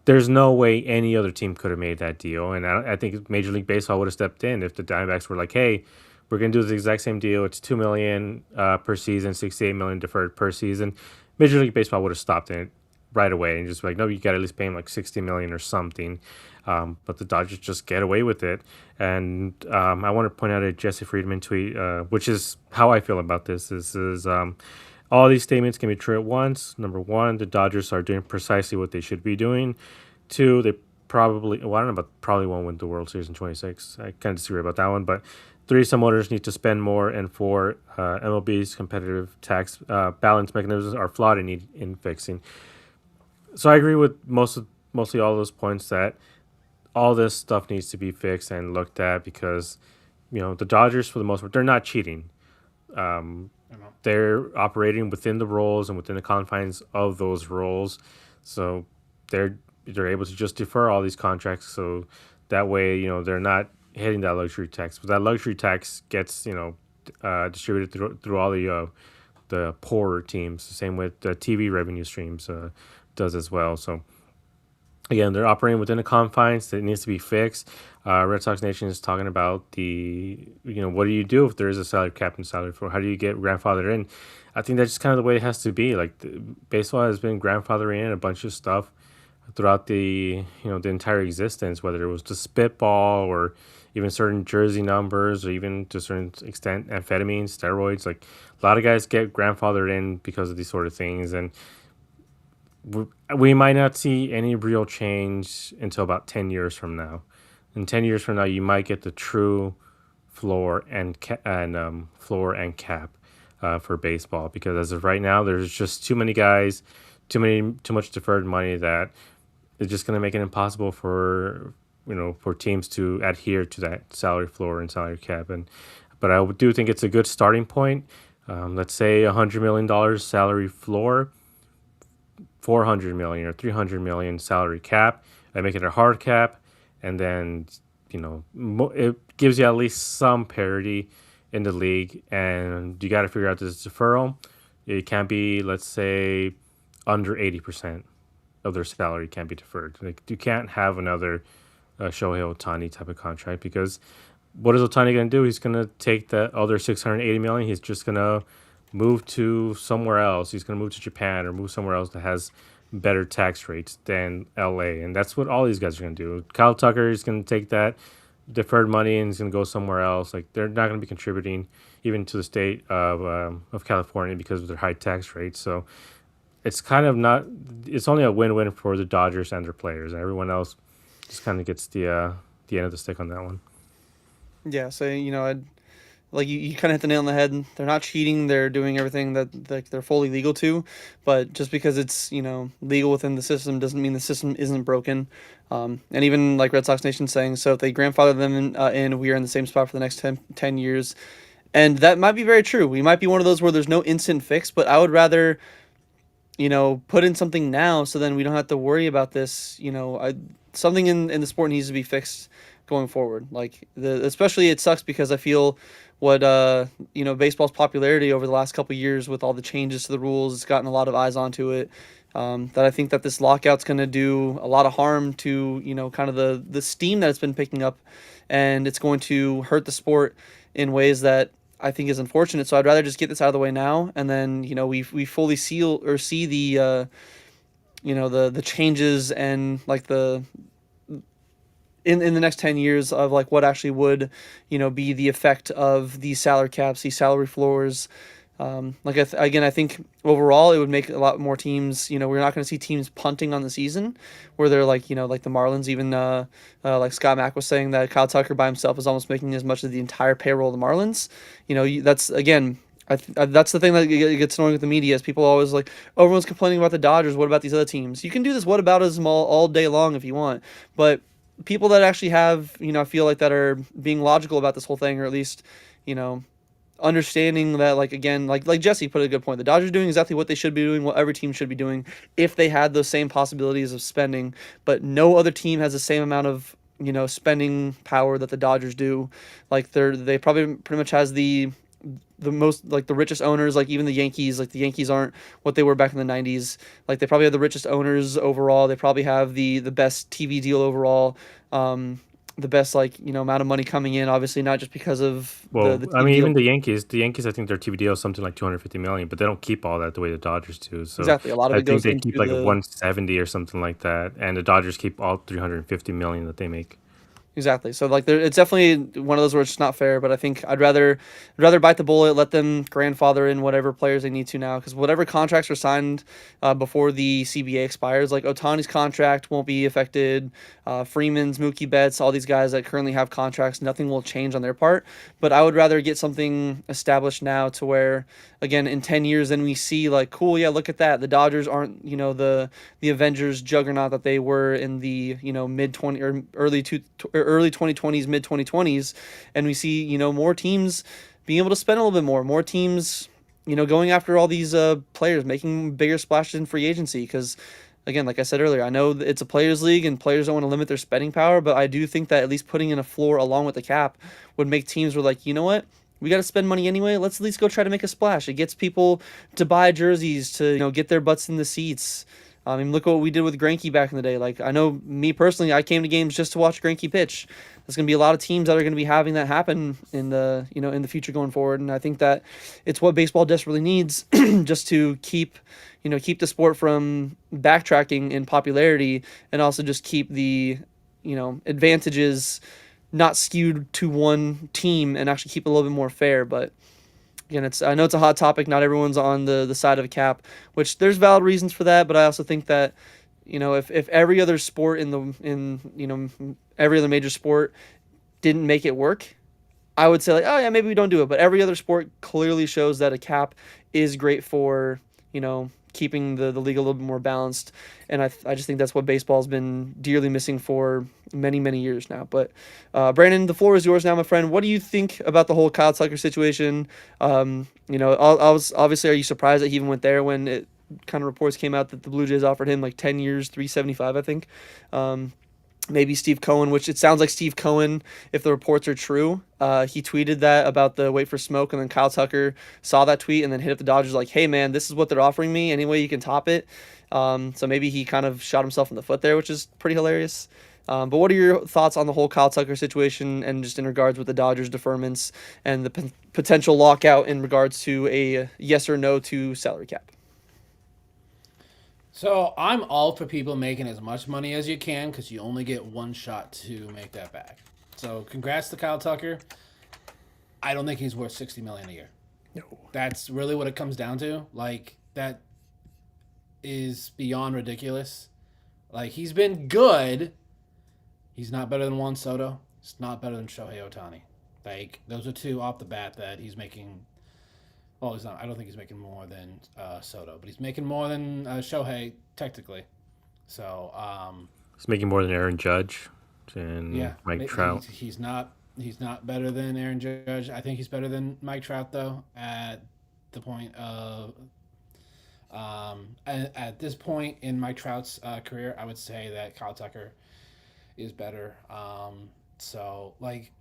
There's no way any other team could have made that deal. And I think Major League Baseball would have stepped in if the Diamondbacks were like, hey, we're going to do the exact same deal. It's $2 million per season, $68 million deferred per season. Major League Baseball would have stopped it right away and just be like, no, you got to at least pay him like $60 million or something. But the Dodgers just get away with it. And I want to point out a Jesse Friedman tweet, which is how I feel about this. This is all these statements can be true at once. Number one, the Dodgers are doing precisely what they should be doing. Two, they probably won't win the World Series in 26. I kind of disagree about that one, but 3, some owners need to spend more, and 4, MLB's competitive tax balance mechanisms are flawed and need in fixing. So I agree with mostly all those points that all this stuff needs to be fixed and looked at because the Dodgers for the most part they're not cheating. You know. They're operating within the rules and within the confines of those rules, so they're able to just defer all these contracts. So that way, they're not hitting that luxury tax. But that luxury tax gets distributed through all the poorer teams. The same with the TV revenue streams does as well. So again, they're operating within the confines that needs to be fixed. Red Sox Nation is talking about what do you do if there is a salary cap and salary floor? How do you get grandfathered in? I think that's just kind of the way it has to be. Like baseball has been grandfathering in a bunch of stuff throughout the entire existence, whether it was the spitball or even certain jersey numbers or even to a certain extent amphetamines, steroids. Like a lot of guys get grandfathered in because of these sort of things, and we might not see any real change until about 10 years from now. In 10 years from now, you might get the true floor and floor and cap for baseball, because as of right now, there's just too many guys, too much deferred money that it's just going to make it impossible for teams to adhere to that salary floor and salary cap. But I do think it's a good starting point. Let's say $100 million salary floor, 400 million or 300 million salary cap. I make it a hard cap, and then it gives you at least some parity in the league. And you got to figure out this deferral. It can't be, let's say, under 80% of their salary can't be deferred. Like you can't have another Shohei Ohtani type of contract, because what is Ohtani going to do? He's going to take the other 680 million. He's just going to move to somewhere else. He's going to move to Japan or move somewhere else that has better tax rates than LA. And that's what all these guys are going to do. Kyle Tucker is going to take that deferred money and he's going to go somewhere else. Like they're not going to be contributing even to the state of California because of their high tax rates. So it's kind of not. It's only a win-win for the Dodgers and their players. And everyone else just kind of gets the end of the stick on that one. Yeah, so you kind of hit the nail on the head. They're not cheating. They're doing everything that they're fully legal to. But just because it's legal within the system doesn't mean the system isn't broken. And even like Red Sox Nation saying, so if they grandfather them in, we are in the same spot for the next 10 years. And that might be very true. We might be one of those where there's no instant fix, but I would rather put in something now so then we don't have to worry about this. Something in the sport needs to be fixed going forward. Like especially it sucks because I feel what baseball's popularity over the last couple of years with all the changes to the rules, it's gotten a lot of eyes onto it. That I think that this lockout's going to do a lot of harm to kind of the steam that it's been picking up, and it's going to hurt the sport in ways that I think is unfortunate. So I'd rather just get this out of the way now, and then we fully see the the changes and like the in the next 10 years of like what actually would be the effect of these salary caps, these salary floors. I think overall it would make a lot more teams. We're not going to see teams punting on the season where they're like like the Marlins. Even like Scott Mack was saying that Kyle Tucker by himself is almost making as much as the entire payroll of the Marlins. That's again. That's the thing that gets annoying with the media is people always like, oh, everyone's complaining about the Dodgers. What about these other teams? You can do this whataboutism all day long if you want, but people that actually have I feel like that are being logical about this whole thing, or at least understanding that, like, again, like Jesse put a good point. The Dodgers are doing exactly what they should be doing, what every team should be doing if they had those same possibilities of spending, but no other team has the same amount of spending power that the Dodgers do. Like they probably pretty much has the most, like, the richest owners. Like even the Yankees, like the Yankees aren't what they were back in the 90s. Like they probably have the richest owners overall. They probably have the best TV deal overall. The best amount of money coming in, obviously not just because of the TV deal. Even the Yankees, I think their TV deal is something like 250 million, but they don't keep all that the way the Dodgers do. So exactly, a lot of it goes they into keep like 170 or something like that, and the Dodgers keep all 350 million that they make. Exactly. So like it's definitely one of those where it's not fair, but I think I'd rather bite the bullet, let them grandfather in whatever players they need to now, because whatever contracts were signed before the CBA expires, like Otani's contract won't be affected, Freeman's, Mookie Betts, all these guys that currently have contracts, nothing will change on their part. But I would rather get something established now to where, again, in 10 years, then we see like, cool, yeah, look at that. The Dodgers aren't the Avengers juggernaut that they were in the mid 20 or early 2020s, mid 2020s, and we see more teams being able to spend a little bit more teams going after all these players, making bigger splashes in free agency. Because again, like I said earlier, I know it's a players league and players don't want to limit their spending power, but I do think that at least putting in a floor along with the cap would make teams were like, you know what, we got to spend money anyway. Let's at least go try to make a splash. It gets people to buy jerseys, to get their butts in the seats. I mean, look what we did with Greinke back in the day. Like, I know me personally, I came to games just to watch Greinke pitch. There's going to be a lot of teams that are going to be having that happen in the future going forward. And I think that it's what baseball desperately needs, just to keep the sport from backtracking in popularity, and also just keep the advantages not skewed to one team, and actually keep it a little bit more fair. But again, I know it's a hot topic. Not everyone's on the side of a cap, which there's valid reasons for that. But I also think that if every other sport in every other major sport didn't make it work, I would say like, oh yeah, maybe we don't do it. But every other sport clearly shows that a cap is great for keeping the league a little bit more balanced. And I just think that's what baseball's been dearly missing for many years now. But Brandon, the floor is yours now, my friend. What do you think about the whole Kyle Tucker situation? I was obviously, are you surprised that he even went there when it kind of reports came out that the Blue Jays offered him like 10 years, 375, I think. Maybe Steve Cohen, which it sounds like Steve Cohen, if the reports are true, he tweeted that about the wait for smoke, and then Kyle Tucker saw that tweet and then hit up the Dodgers like, hey man, this is what they're offering me. Any way you can top it? So maybe he kind of shot himself in the foot there, which is pretty hilarious. But what are your thoughts on the whole Kyle Tucker situation, and just in regards with the Dodgers deferments and the potential lockout in regards to a yes or no to salary cap? So I'm all for people making as much money as you can because you only get one shot to make that back. So congrats to Kyle Tucker. I don't think he's worth $60 million a year. No. That's really what it comes down to. Like, that is beyond ridiculous. Like, he's been good. He's not better than Juan Soto. He's not better than Shohei Ohtani. Like, those are two off the bat that he's making. Well, he's not. I don't think he's making more than Soto, but he's making more than Shohei technically. So He's making more than Aaron Judge and yeah, Mike Trout. He's not. He's not better than Aaron Judge. I think he's better than Mike Trout though. At the point of at this point in Mike Trout's career, I would say that Kyle Tucker is better. So like,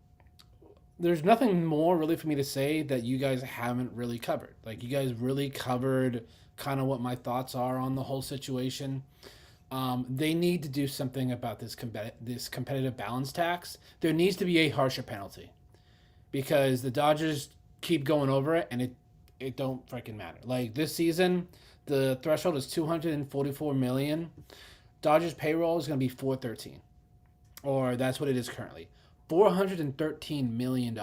there's nothing more really for me to say that you guys haven't really covered. Like, you guys really covered kind of what my thoughts are on the whole situation. They need to do something about this competitive balance tax. There needs to be a harsher penalty because the Dodgers keep going over it, and it don't freaking matter. Like, this season, the threshold is $244 million. Dodgers payroll is going to be $413, or that's what it is currently. $413 million.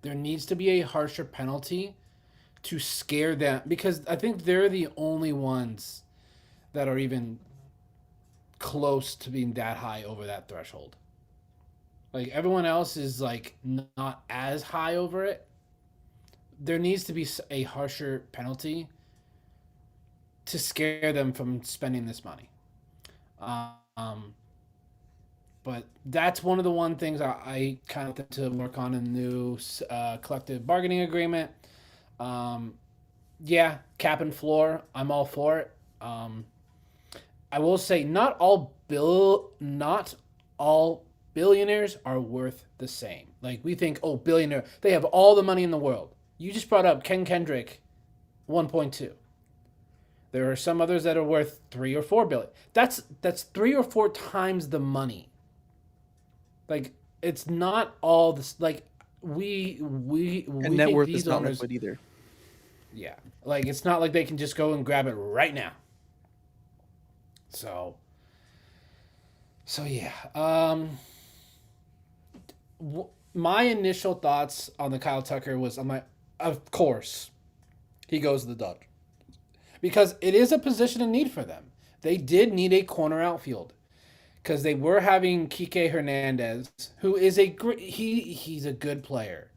There needs to be a harsher penalty to scare them, because I think they're the only ones that are even close to being that high over that threshold. Like, everyone else is like not as high over it. There needs to be a harsher penalty to scare them from spending this money. But that's one of the one things I kind of think to work on in the new collective bargaining agreement. Yeah, cap and floor, I'm all for it. I will say not all billionaires are worth the same. Like, we think, oh, billionaire, they have all the money in the world. You just brought up Ken Kendrick, 1.2. There are some others that are worth 3 or 4 billion. That's 3 or 4 times the money. Like, it's not all this. Like, we And net think worth these is not owners, liquid either. yeah, like, it's not like they can just go and grab it right now. So So yeah, my initial thoughts on the Kyle Tucker was, I'm like, of course he goes to the Dodgers because it is a position of need for them. They did need a corner outfield because they were having Kike Hernandez, who is a he's a good player.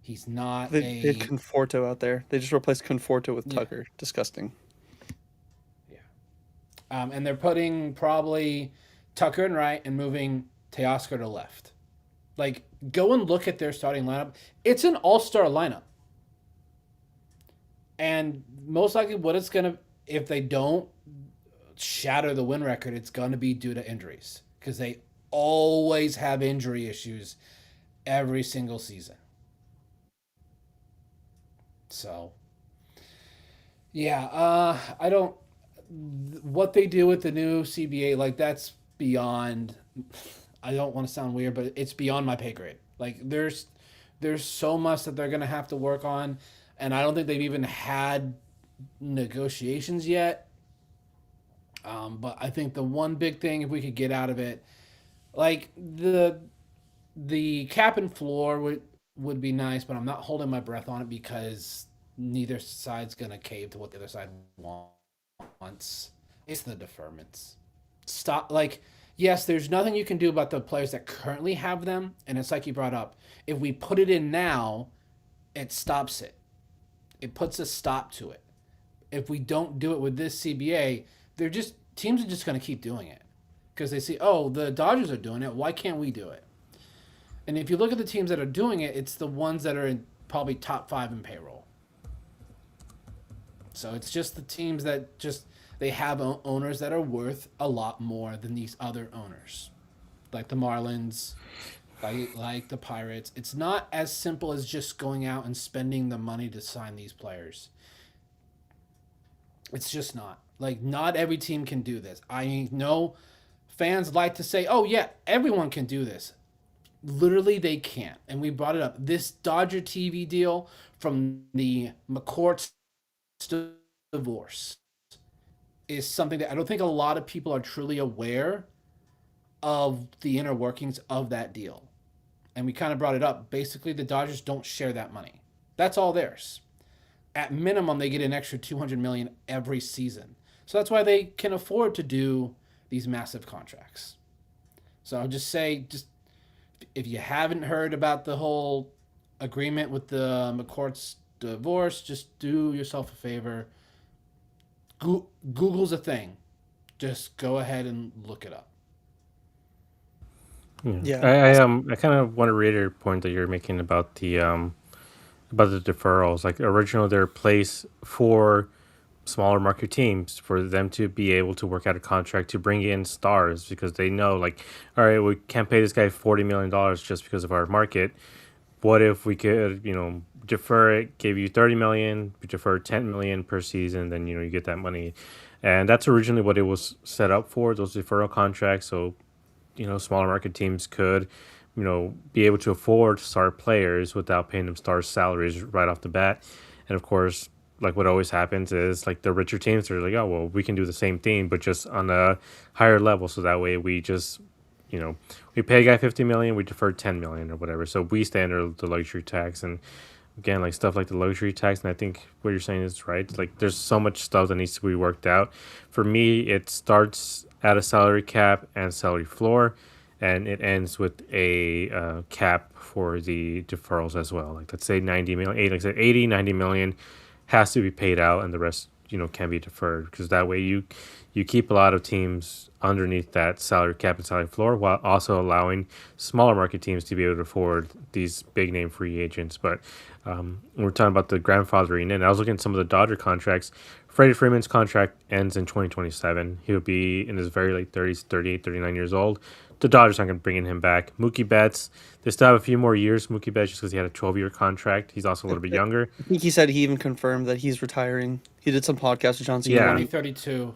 He's not They had a Conforto out there. They just replaced Conforto with yeah Tucker. Disgusting. yeah, and they're putting probably Tucker in right and moving Teoscar to left. Like, go and look at their starting lineup. It's an all-star lineup. And most likely what it's going to, if they don't shatter the win record, it's going to be due to injuries. Because they always have injury issues every single season. So, yeah, I don't, what they do with the new CBA, like, that's beyond, I don't want to sound weird, but it's beyond my pay grade. Like, there's so much that they're gonna have to work on, and I don't think they've even had negotiations yet. But I think the one big thing, if we could get out of it, like the cap and floor would be nice, but I'm not holding my breath on it because neither side's gonna cave to what the other side wants. It's the deferments. Stop. Like, yes, there's nothing you can do about the players that currently have them, and it's like you brought up. If we put it in now, it stops it. It puts a stop to it. If we don't do it with this CBA, they're just teams are just going to keep doing it because they see, oh, the Dodgers are doing it. Why can't we do it? And if you look at the teams that are doing it, it's the ones that are in probably top 5 in payroll. So it's just the teams that just they have owners that are worth a lot more than these other owners, like the Marlins, like the Pirates. It's not as simple as just going out and spending the money to sign these players. It's just not. Like, not every team can do this. I know fans like to say, "Oh yeah, everyone can do this." Literally, they can't. And we brought it up. This Dodger TV deal from the McCourt's divorce is something that I don't think a lot of people are truly aware of the inner workings of that deal. And we kind of brought it up. Basically, the Dodgers don't share that money. That's all theirs. At minimum, they get an extra 200 million every season. So that's why they can afford to do these massive contracts. So I'll just say, just if you haven't heard about the whole agreement with the McCourt's divorce, just do yourself a favor. Google's a thing. Just go ahead and look it up. Yeah. Yeah. I kind of want to reiterate a point that you're making about the deferrals. Like originally, they're placed for smaller market teams for them to be able to work out a contract to bring in stars because they know, like, all right, we can't pay this guy $40 million just because of our market. What if we could, defer it, give you 30 million, we defer 10 million per season, then you get that money, and that's originally what it was set up for, those deferral contracts. So smaller market teams could, be able to afford star players without paying them star salaries right off the bat. And of course, like what always happens is like the richer teams are like, oh well, we can do the same thing, but just on a higher level. So that way we just, we pay a guy 50 million, we defer 10 million or whatever. So we stay under the luxury tax. And again, like stuff like the luxury tax, and I think what you're saying is right. Like there's so much stuff that needs to be worked out. For me, it starts at a salary cap and salary floor, and it ends with a cap for the deferrals as well. Like let's say 90 million, like I said, 80, 90 million has to be paid out, and the rest, can be deferred, because that way you keep a lot of teams underneath that salary cap and salary floor while also allowing smaller market teams to be able to afford these big name free agents. But we're talking about the grandfathering in. I was looking at some of the Dodger contracts. Freddie Freeman's contract ends in 2027. He'll be in his very late 30s, 38, 39 years old. The Dodgers aren't going to bring him back. Mookie Betts, they still have a few more years. Mookie Betts, just because he had a 12-year contract. He's also a little bit younger. I think he said he even confirmed that he's retiring. He did some podcast with John Cena. Yeah. 2032.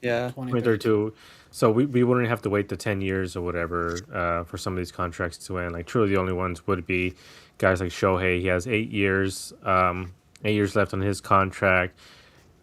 Yeah. 2032. So we wouldn't have to wait the 10 years or whatever for some of these contracts to end. Like truly the only ones would be guys like Shohei. He has 8 years, 8 years left on his contract.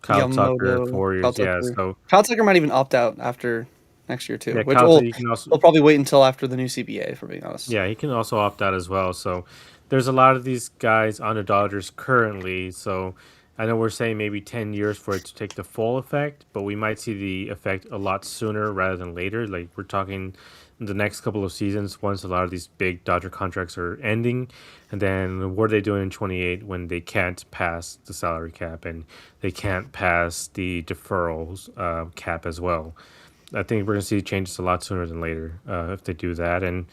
Kyle Tucker, Yamamoto, 4 years. Kyle Yeah. Tucker. So Kyle Tucker might even opt out after next year too, Yeah, which Kyle, you can they'll also probably wait until after the new CBA, for being honest. yeah, he can also opt out as well. So there's a lot of these guys on the Dodgers currently. So I know we're saying maybe 10 years for it to take the full effect, but we might see the effect a lot sooner rather than later. Like we're talking the next couple of seasons once a lot of these big Dodger contracts are ending. And then what are they doing in 28 when they can't pass the salary cap and they can't pass the deferrals cap as well? I think we're going to see changes a lot sooner than later if they do that. And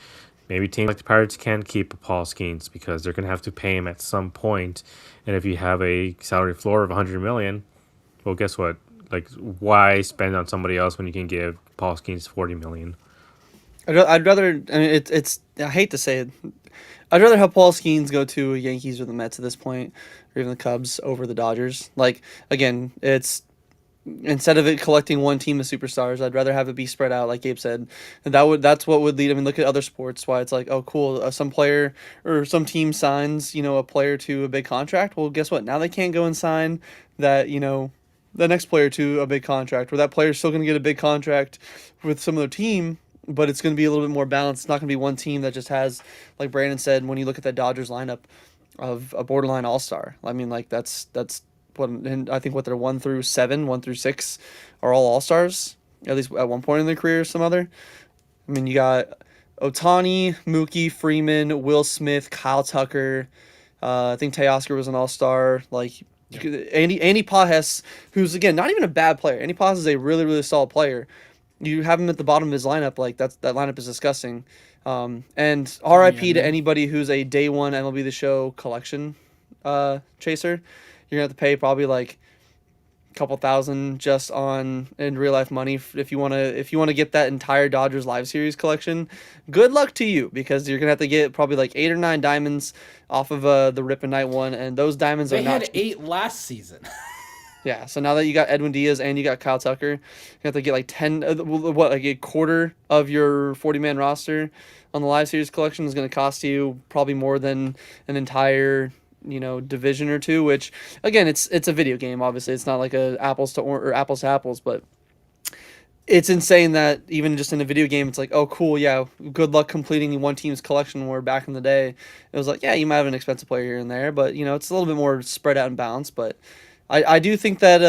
maybe teams like the Pirates can keep Paul Skeens because they're going to have to pay him at some point. And if you have a salary floor of 100 million, well, guess what? Like, why spend on somebody else when you can give Paul Skeens 40 million? I'd rather. I mean, it's. I hate to say it. I'd rather have Paul Skeens go to Yankees or the Mets at this point, or even the Cubs over the Dodgers. Like again, it's instead of it collecting one team of superstars, I'd rather have it be spread out, like Gabe said. And that's what would lead. I mean, look at other sports. Why it's like, oh, cool, some player or some team signs, a player to a big contract. Well, guess what? Now they can't go and sign that, the next player to a big contract, where that player's still going to get a big contract with some other team. But it's going to be a little bit more balanced. It's not going to be one team that just has, like Brandon said, when you look at that Dodgers lineup of a borderline all star. I mean, like that's what, and I think what they're 1 through 7, 1 through 6 are all stars, at least at one point in their career. Some other. I mean, you got Otani, Mookie, Freeman, Will Smith, Kyle Tucker. I think Teoscar was an all star. Like Andy Pajes, who's again not even a bad player. Andy Pajes is a really really solid player. You have him at the bottom of his lineup, like that lineup is disgusting. And RIP to anybody who's a day one MLB The Show collection chaser. You're gonna have to pay probably like a couple thousand just on in real life money if you wanna get that entire Dodgers live series collection. Good luck to you, because you're gonna have to get probably like 8 or 9 diamonds off of the Rip and Night one, and those diamonds They are not had 8 last season. Yeah, so now that you got Edwin Diaz and you got Kyle Tucker, you have to get like 10, like a quarter of your 40-man roster on the live series collection is going to cost you probably more than an entire, division or two. Which again, it's a video game. Obviously, it's not like a apples to apples, but it's insane that even just in a video game, it's like, oh, cool, yeah, good luck completing one team's collection. Where back in the day, it was like, yeah, you might have an expensive player here and there, but it's a little bit more spread out and balanced, but. I do think that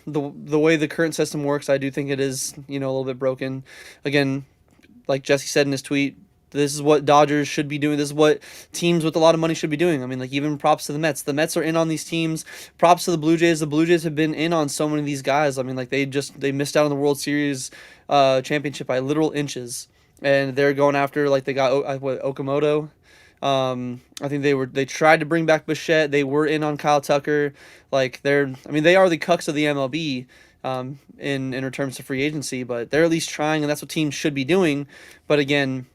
the way the current system works, I do think it is a little bit broken. Again, like Jesse said in his tweet, this is what Dodgers should be doing. This is what teams with a lot of money should be doing. I mean, like even props to the Mets. The Mets are in on these teams. Props to the Blue Jays. The Blue Jays have been in on so many of these guys. I mean, like they missed out on the World Series championship by literal inches, and they're going after like they got Okamoto. I think they tried to bring back Bichette. They were in on Kyle Tucker. Like they are the cucks of the MLB in terms of free agency, but they're at least trying, and that's what teams should be doing. But again,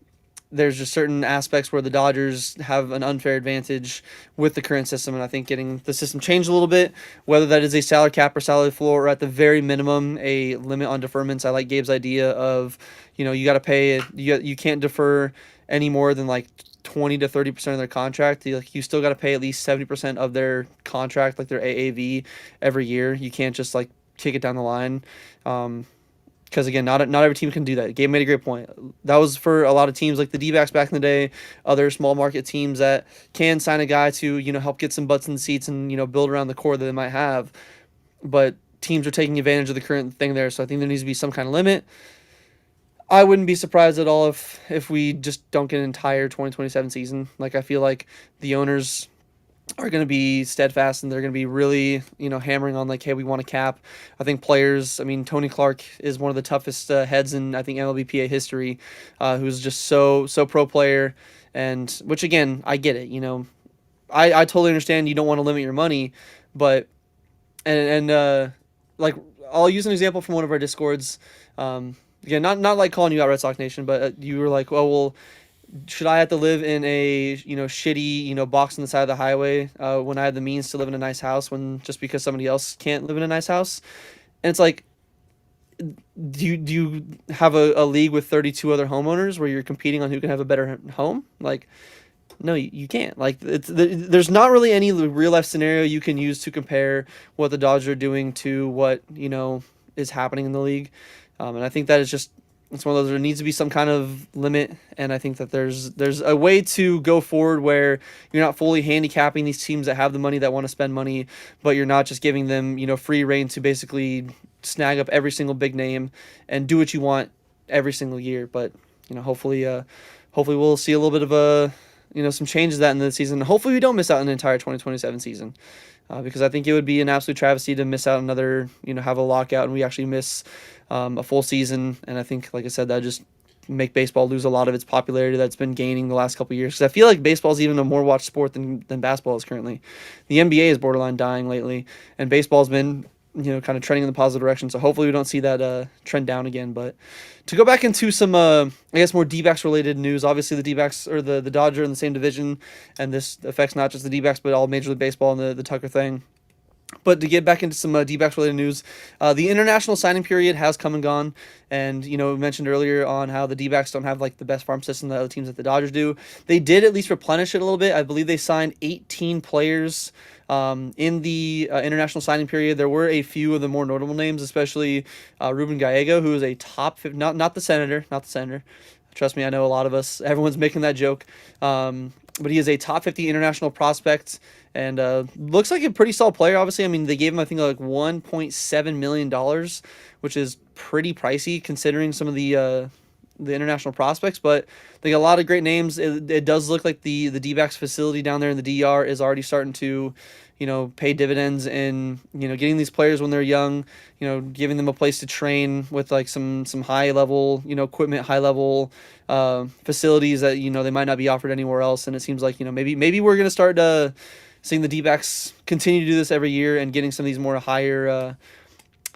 there's just certain aspects where the Dodgers have an unfair advantage with the current system, and I think getting the system changed a little bit, whether that is a salary cap or salary floor, or at the very minimum a limit on deferments. I like Gabe's idea of, you got to pay, you can't defer any more than like 20 to 30% of their contract. You still got to pay at least 70% of their contract, like their AAV, every year. You can't just like kick it down the line. Because again, not every team can do that. Gabe made a great point. That was for a lot of teams like the Dbacks back in the day, other small market teams that can sign a guy to help get some butts in the seats and build around the core that they might have. But teams are taking advantage of the current thing there, so I think there needs to be some kind of limit. I wouldn't be surprised at all if we just don't get an entire 2027 season. Like I feel like the owners are going to be steadfast and they're going to be really, hammering on like, hey, we want a cap. I think players, Tony Clarke is one of the toughest heads in, I think, MLBPA history, who's just so pro player. And which again, I get it. I totally understand you don't want to limit your money, but, like I'll use an example from one of our Discords. Again, not like calling you out, Red Sox Nation, but you were like, well, should I have to live in a shitty box on the side of the highway when I have the means to live in a nice house, when just because somebody else can't live in a nice house? And it's like, do you have a league with 32 other homeowners where you're competing on who can have a better home? Like, no, you can't. Like, there's not really any real life scenario you can use to compare what the Dodgers are doing to what is happening in the league. And I think that is just it's one of those, there needs to be some kind of limit, and I think that there's a way to go forward where you're not fully handicapping these teams that have the money, that want to spend money, but you're not just giving them, free reign to basically snag up every single big name and do what you want every single year. But hopefully we'll see a little bit of some changes of that in the season. Hopefully we don't miss out an entire 2027 season. Because I think it would be an absolute travesty to miss out another, have a lockout and we actually miss a full season. And I think, like I said, that just make baseball lose a lot of its popularity that's been gaining the last couple of years. Because I feel like baseball is even a more watched sport than basketball is currently. The NBA is borderline dying lately, and baseball's been kind of trending in the positive direction. So hopefully we don't see that trend down again. But to go back into some, I guess, more D-backs related news, obviously the D-backs or the Dodger in the same division, and this affects not just the D-backs but all Major League Baseball and the Tucker thing. But to get back into some D-backs related news, the international signing period has come and gone, and we mentioned earlier on how the D-backs don't have like the best farm system that other teams that the Dodgers do. They did at least replenish it a little bit. I believe they signed 18 players in the international signing period. There were a few of the more notable names, especially Ruben Gallego, who is a not the senator, not the senator. Trust me, I know a lot of us. Everyone's making that joke. But he is a top 50 international prospect and looks like a pretty solid player. Obviously, I mean, they gave him, I think, like $1.7 million, which is pretty pricey considering some of the international prospects. But they got a lot of great names. It does look like the D-backs facility down there in the DR is already starting to, pay dividends in, getting these players when they're young, giving them a place to train with like some high level, equipment, high level facilities that, they might not be offered anywhere else. And it seems like, maybe we're going to start seeing the D-backs continue to do this every year and getting some of these more higher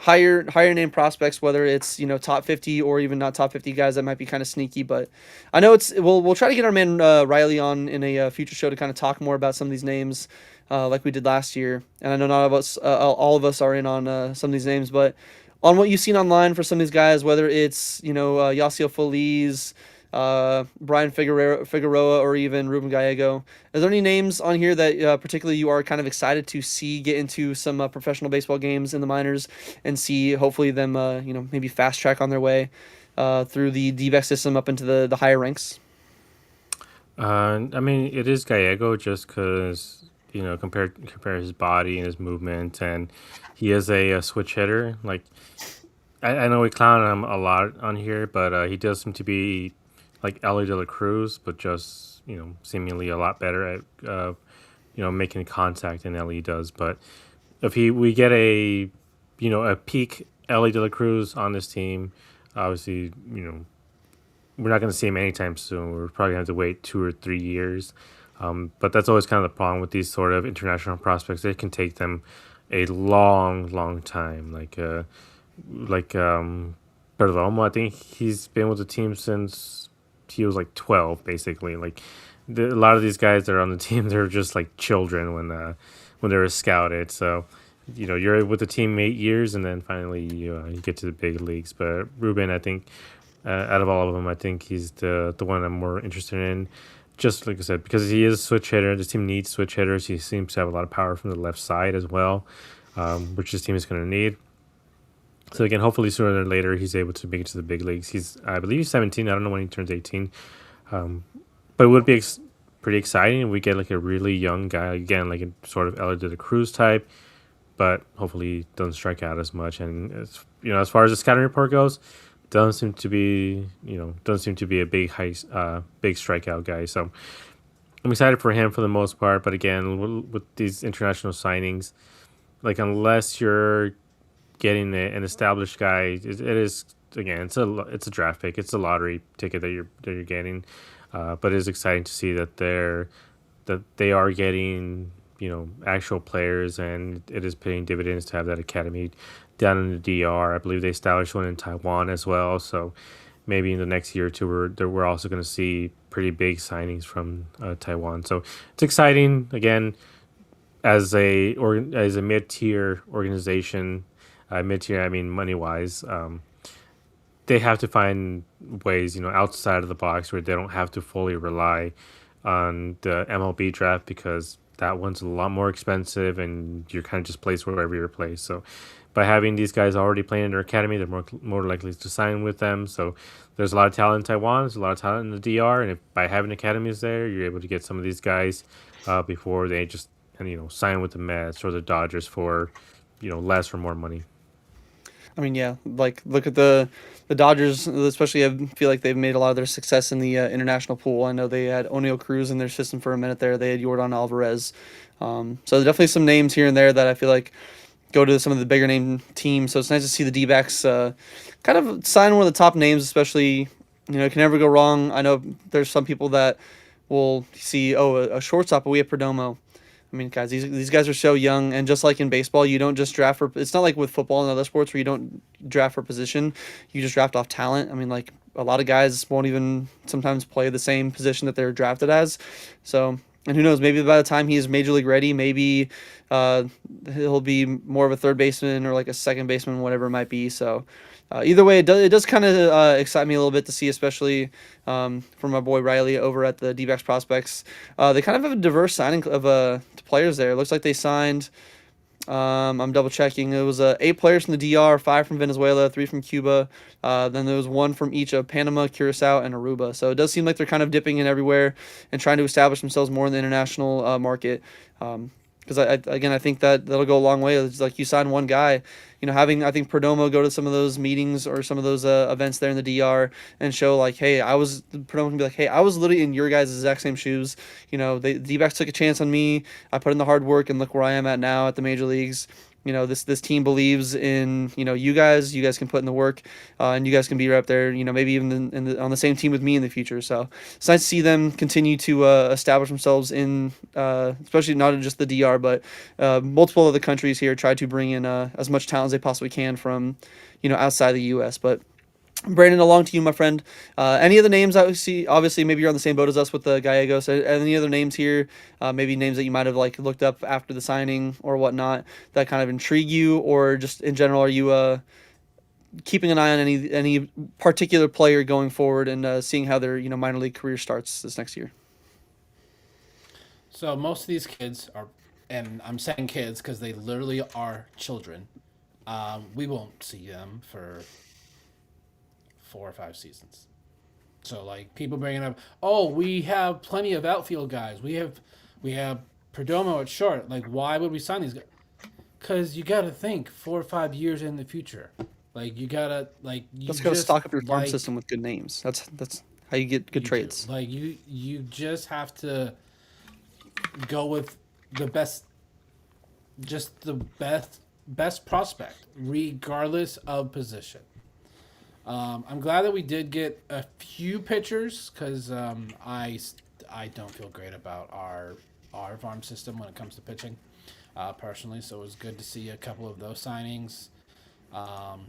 name prospects, whether it's top 50 or even not top 50 guys that might be kind of sneaky. But I know we'll try to get our man Riley on in a future show to kind of talk more about some of these names like we did last year. And I know not of us all of us are in on some of these names, but on what you've seen online for some of these guys, whether it's Yasiel Feliz, Brian Figueroa, or even Ruben Gallego. Are there any names on here that particularly you are kind of excited to see get into some professional baseball games in the minors and see hopefully them maybe fast track on their way through the D-back system up into the higher ranks? I mean, it is Gallego just because compare his body and his movement, and he is a switch hitter. Like I know we clown him a lot on here, but he does seem to be like Ellie De La Cruz, but just seemingly a lot better at making contact than Ellie does. But if we get a peak Ellie De La Cruz on this team, obviously we're not going to see him anytime soon. We're probably going to have to wait 2 or 3 years. But that's always kind of the problem with these sort of international prospects. It can take them a long, long time. Like Perdomo, I think he's been with the team since he was like 12, basically. Like a lot of these guys that are on the team, they're just like children when they were scouted. So you're with the team 8 years, and then finally you get to the big leagues. But Ruben, I think out of all of them, I think he's the one I'm more interested in. Just like I said, because he is a switch hitter, this team needs switch hitters. He seems to have a lot of power from the left side as well, which this team is going to need. So again, hopefully sooner than later, he's able to make it to the big leagues. I believe he's 17. I don't know when he turns 18. But it would be pretty exciting if we get like a really young guy, again, like a sort of Ellie De La Cruz type, but hopefully he doesn't strike out as much. And as far as the scouting report goes, doesn't seem to be a big strikeout guy. So I'm excited for him for the most part. But again, with these international signings, like unless you're getting an established guy, it is again it's a draft pick. It's a lottery ticket that you're getting. But it is exciting to see that they are getting actual players, and it is paying dividends to have that academy down in the DR. I believe they established one in Taiwan as well. So maybe in the next year or two, we're also going to see pretty big signings from Taiwan. So it's exciting. Again, as a mid-tier organization, mid-tier I mean money-wise, they have to find ways outside of the box where they don't have to fully rely on the MLB draft, because that one's a lot more expensive, and you're kind of just placed wherever you're placed. So by having these guys already playing in their academy, they're more likely to sign with them. So there's a lot of talent in Taiwan. There's a lot of talent in the DR, and if by having academies there, you're able to get some of these guys before they just sign with the Mets or the Dodgers for less or more money. I mean, yeah, like look at the Dodgers, especially. I feel like they've made a lot of their success in the international pool. I know they had O'Neal Cruz in their system for a minute there. They had Yordan Alvarez. So definitely some names here and there that I feel like go to some of the bigger name teams. So it's nice to see the D-backs kind of sign one of the top names, especially, it can never go wrong. I know there's some people that will see, oh, a shortstop, but we have Perdomo. I mean, guys, these guys are so young, and just like in baseball, you don't just draft for. It's not like with football and other sports where you don't draft for position. You just draft off talent. I mean, like a lot of guys won't even sometimes play the same position that they're drafted as. So, and who knows? Maybe by the time he's major league ready, maybe uh, he'll be more of a third baseman or like a second baseman, whatever it might be. So, either way, it does kind of excite me a little bit to see, especially from my boy Riley over at the D-backs prospects. They kind of have a diverse signing of players there. It looks like they signed. I'm double checking. It was 8 players from the DR, 5 from Venezuela, 3 from Cuba. Then there was 1 from each of Panama, Curacao, and Aruba. So it does seem like they're kind of dipping in everywhere and trying to establish themselves more in the international market. Because I think that'll go a long way. It's like you sign one guy, having I think Perdomo go to some of those meetings or some of those events there in the DR and show like, hey, Perdomo can be like, hey, I was literally in your guys' exact same shoes. The D-backs took a chance on me. I put in the hard work, and look where I am at now at the major leagues. This team believes in you guys. You guys can put in the work, and you guys can be right up there. Maybe even on the same team with me in the future. So it's nice to see them continue to establish themselves in, especially not just the DR, but multiple other countries here. Try to bring in as much talent as they possibly can from outside the U.S. But Brandon, along to you, my friend. Any other names that we see? Obviously, maybe you're on the same boat as us with the Gallegos. Any other names here? Maybe names that you might have like looked up after the signing or whatnot that kind of intrigue you, or just in general, are you keeping an eye on any particular player going forward and seeing how their minor league career starts this next year? So most of these kids are, and I'm saying kids because they literally are children. We won't see them for 4 or 5 seasons. So like people bringing up, oh, we have plenty of outfield guys. We have Perdomo at short. Like, why would we sign these guys? Because you got to think 4 or 5 years in the future. Like you gotta like you Let's go just stock up your farm like system with good names. That's how you get good you do. trades. Like you just have to go with the best, just the best prospect, regardless of position. I'm glad that we did get a few pitchers because I don't feel great about our farm system when it comes to pitching, personally. So it was good to see a couple of those signings. Um,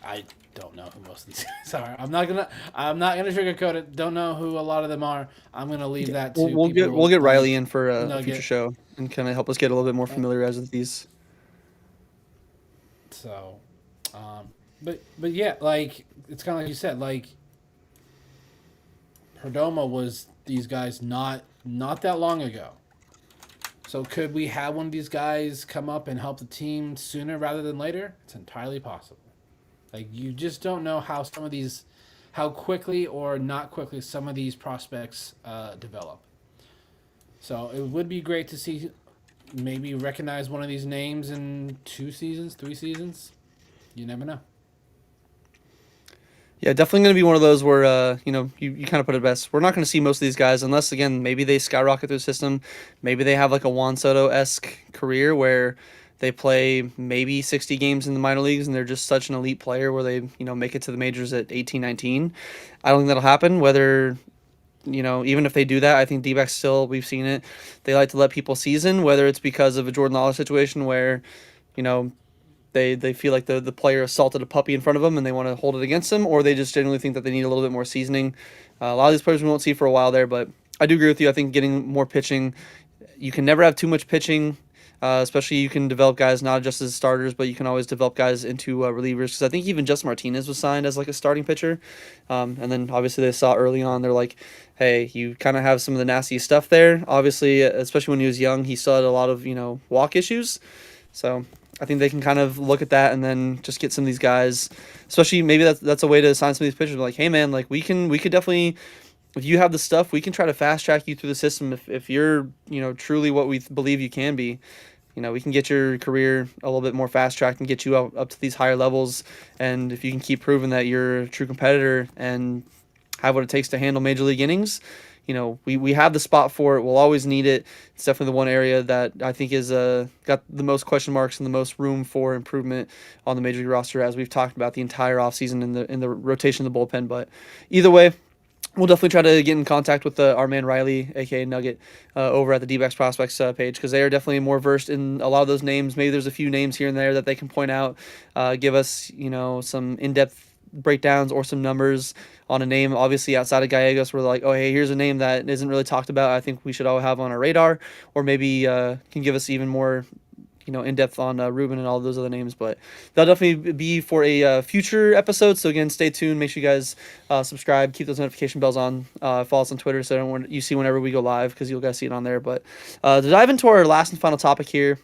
I don't know who most of these guys are. I'm not gonna sugarcoat it. Don't know who a lot of them are. I'm gonna leave that to We'll get Riley in for a future Nugget. show and kind of help us get a little bit more familiarized with these. So, but yeah, like it's kind of like you said, like Perdomo was these guys not that long ago. So could we have one of these guys come up and help the team sooner rather than later? It's entirely possible. Like you just don't know how quickly or not quickly some of these prospects develop. So it would be great to see maybe recognize one of these names in 2 seasons, 3 seasons. You never know. Yeah, definitely going to be one of those where, you kind of put it best. We're not going to see most of these guys unless, again, maybe they skyrocket through the system. Maybe they have like a Juan Soto-esque career where they play maybe 60 games in the minor leagues and they're just such an elite player where they, make it to the majors at 18, 19. I don't think that'll happen. Whether, even if they do that, I think D-backs still, we've seen it. They like to let people season, whether it's because of a Jordan Lawler situation where, you know, they feel like the player assaulted a puppy in front of them and they want to hold it against them, or they just genuinely think that they need a little bit more seasoning. A lot of these players we won't see for a while there, but I do agree with you. I think getting more pitching, you can never have too much pitching. Especially you can develop guys not just as starters, but you can always develop guys into relievers. Because I think even Justin Martinez was signed as like a starting pitcher, and then obviously they saw early on they're like, hey, you kind of have some of the nasty stuff there. Obviously, especially when he was young, he still had a lot of walk issues. So I think they can kind of look at that and then just get some of these guys, especially maybe that's a way to sign some of these pitchers. Like, hey man, like we could definitely, if you have the stuff, we can try to fast track you through the system. If you're truly what we believe you can be, we can get your career a little bit more fast tracked and get you up to these higher levels. And if you can keep proving that you're a true competitor and have what it takes to handle major league innings, we have the spot for it. We'll always need it. It's definitely the one area that I think is got the most question marks and the most room for improvement on the major league roster, as we've talked about the entire offseason in the rotation of the bullpen. But either way, we'll definitely try to get in contact with our man Riley, aka Nugget, over at the Dbacks prospects page, because they are definitely more versed in a lot of those names. Maybe there's a few names here and there that they can point out, give us some in-depth breakdowns or some numbers on a name. Obviously, outside of Gallegos, we're like, oh hey, here's a name that isn't really talked about. I think we should all have on our radar, or maybe can give us even more in depth on Ruben and all those other names. But that'll definitely be for a future episode. So again, stay tuned. Make sure you guys subscribe, keep those notification bells on, follow us on Twitter so you see whenever we go live, because you'll guys see it on there. But to dive into our last and final topic here,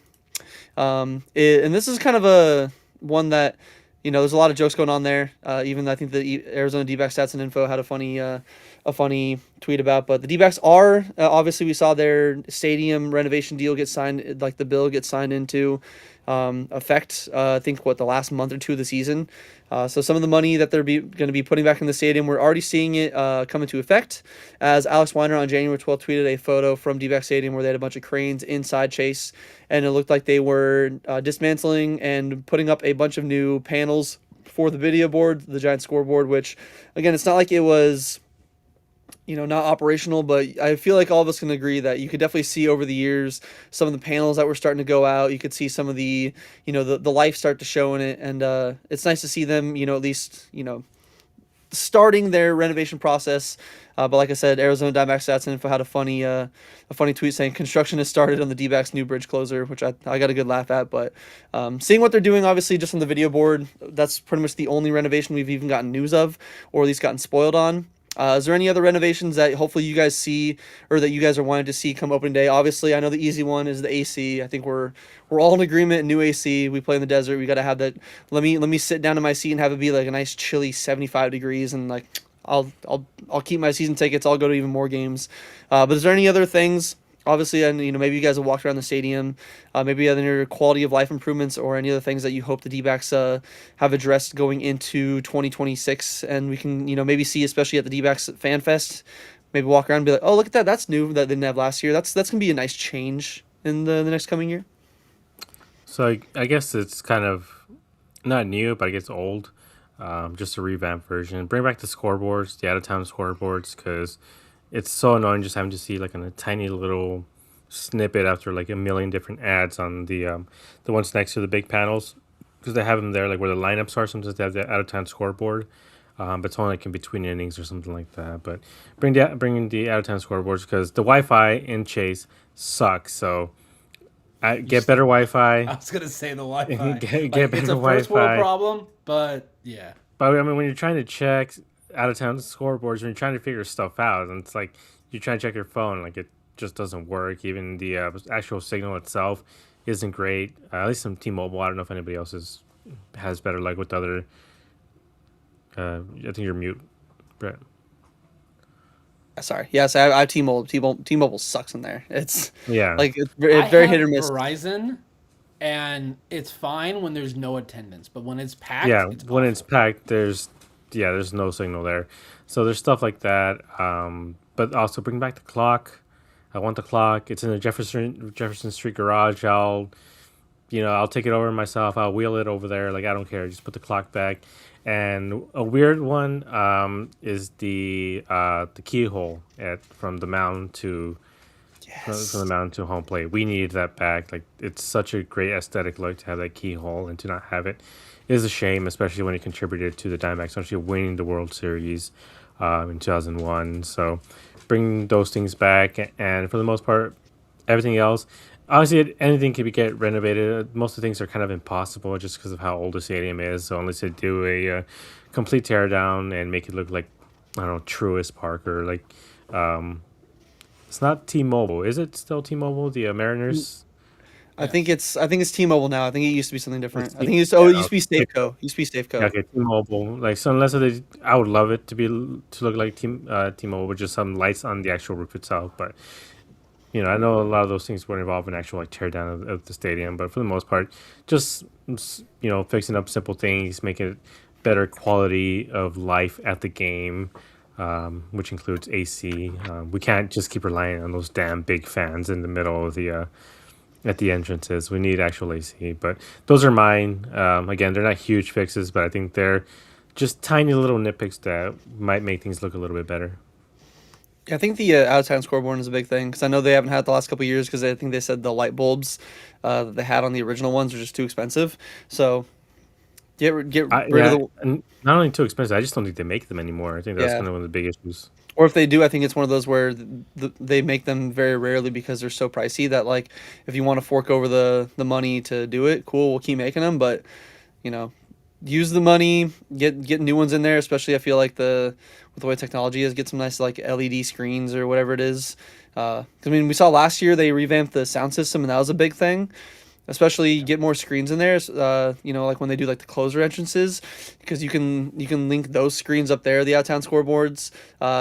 and this is kind of a one that there's a lot of jokes going on there. Even I think the Arizona D-backs stats and info had a funny tweet about. But the D-backs are obviously, we saw their stadium renovation deal get signed, like the bill gets signed into effect. I think the last month or two of the season. So some of the money that they're going to be putting back in the stadium, we're already seeing it come into effect. As Alex Weiner on January 12th tweeted a photo from D-backs Stadium where they had a bunch of cranes inside Chase, and it looked like they were dismantling and putting up a bunch of new panels for the video board, the giant scoreboard, which again, it's not like it was not operational, but I feel like all of us can agree that you could definitely see over the years some of the panels that were starting to go out. You could see some of the the life start to show in it, and it's nice to see them at least starting their renovation process. But like I said, Arizona Diamondbacks Stats and Info had a funny tweet saying construction has started on the D-backs new bridge closer, which I got a good laugh at. But seeing what they're doing, obviously, just on the video board, that's pretty much the only renovation we've even gotten news of, or at least gotten spoiled on. Is there any other renovations that hopefully you guys see, or that you guys are wanting to see come opening day? Obviously, I know the easy one is the AC. I think we're all in agreement. New AC. We play in the desert. We got to have that. Let me sit down in my seat and have it be like a nice chilly 75 degrees, and like I'll keep my season tickets. I'll go to even more games. But is there any other things? Obviously, and maybe you guys will walk around the stadium. Maybe other quality of life improvements or any other things that you hope the D-backs have addressed going into 2026, and we can maybe see, especially at the D-backs Fan Fest, maybe walk around and be like, oh look at that, that's new that they didn't have last year. That's gonna be a nice change in the next coming year. So I guess it's kind of not new, but I guess old. Just a revamped version. Bring back the scoreboards, the out of town scoreboards, because it's so annoying just having to see like a tiny little snippet after like a million different ads on the ones next to the big panels, because they have them there like where the lineups are. Sometimes they have the out of town scoreboard, but it's only like in between innings or something like that. But bring in the out of town scoreboards, because the Wi-Fi in Chase sucks. So get better Wi-Fi. I was gonna say the Wi-Fi. get better it's a Wi-Fi. first world problem, but yeah. But I mean, when you're trying to check out of town scoreboards, when you're trying to figure stuff out, and it's like you try to check your phone, like it just doesn't work. Even the actual signal itself isn't great. At least some T-Mobile. I don't know if anybody else has better luck with other. I think you're mute, Brett. Sorry. Yes, I have T-Mobile. T-Mobile sucks in there. It's Yeah. it's very hit or miss. Verizon, and it's fine when there's no attendance, but when it's packed, Yeah, it's when awful. it's packed, there's no signal there. So there's stuff like that. But also bring back the clock. I want the clock. It's in the Jefferson Street garage. I'll take it over myself. I'll wheel it over there. Like, I don't care. Just put the clock back. And a weird one is the keyhole from the mound to from the mound to home plate. We need that back. Like, it's such a great aesthetic look to have that keyhole, and to not have it is a shame, especially when it contributed to the Diamondbacks actually winning the World Series in 2001. So bring those things back, and for the most part, everything else, Obviously, anything can be get renovated. Most of the things are kind of impossible just because of how old the stadium is. So unless they do a complete tear down and make it look like, I don't know, Truist Park or like, um, it's not T-Mobile. Is it still T-Mobile? The Mariners. Yes. I think it's T-Mobile now. I think it used to be something It's different. I T- think it used to, yeah, it used to be okay. Safeco. It used to be Yeah, Safeco. okay, T-Mobile. Like so, unless they, I would love it to be to look like T-Mobile with just some lights on the actual roof itself. But I know a lot of those things would involve an actual like tear down of the stadium. But for the most part, just fixing up simple things, making it better quality of life at the game, which includes AC. We can't just keep relying on those damn big fans in the middle of the at the entrances. We need actual AC. But those are mine. Again, they're not huge fixes, but I think they're just tiny little nitpicks that might make things look a little bit better. Yeah, I think the out of town scoreboard is a big thing because I know they haven't had it the last couple of years because I think they said the light bulbs that they had on the original ones are just too expensive. So get rid of Yeah, the and not only too expensive, I just don't think they make them anymore. I think that's yeah. kind of one of the big issues. Or if they do, I think it's one of those where they make them very rarely because they're so pricey that like if you want to fork over the money to do it, cool, we'll keep making them. But you know, use the money, get new ones in there. Especially I feel like with the way technology is, get some nice like LED screens or whatever it is. 'Cause, I mean, we saw last year they revamped the sound system and that was a big thing. Especially get more screens in there, like when they do like the closer entrances, because you can link those screens up there, the out town scoreboards,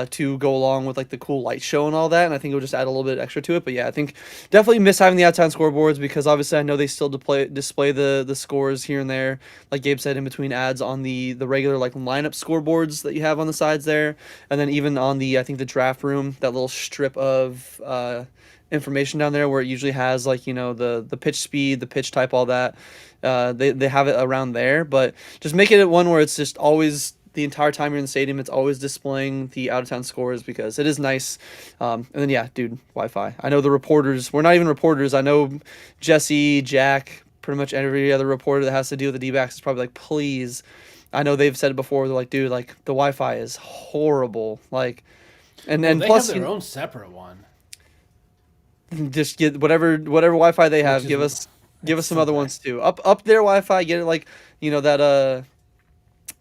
to go along with like the cool light show and all that. And I think it will just add a little bit extra to it. But yeah, I think definitely miss having the out town scoreboards because obviously I know they still display the scores here and there, like Gabe said, in between ads on the regular like lineup scoreboards that you have on the sides there, and then even on the I think the draft room, that little strip of information down there where it usually has like the pitch speed, the pitch type, all that. They have it around there, but just make it one where it's just always the entire time you're in the stadium, it's always displaying the out of town scores because it is nice. And then yeah, dude, Wi-Fi. I know the reporters. We're not even reporters. I know Jesse, Jack, pretty much every other reporter that has to deal with the D-backs is probably like, please. I know they've said it before. They're like, dude, like the Wi-Fi is horrible. Like, and Well, and they have plus their own separate one, just get whatever Wi-Fi they which have. is Give us it's some so other great. ones too. Up their Wi-Fi. Get it like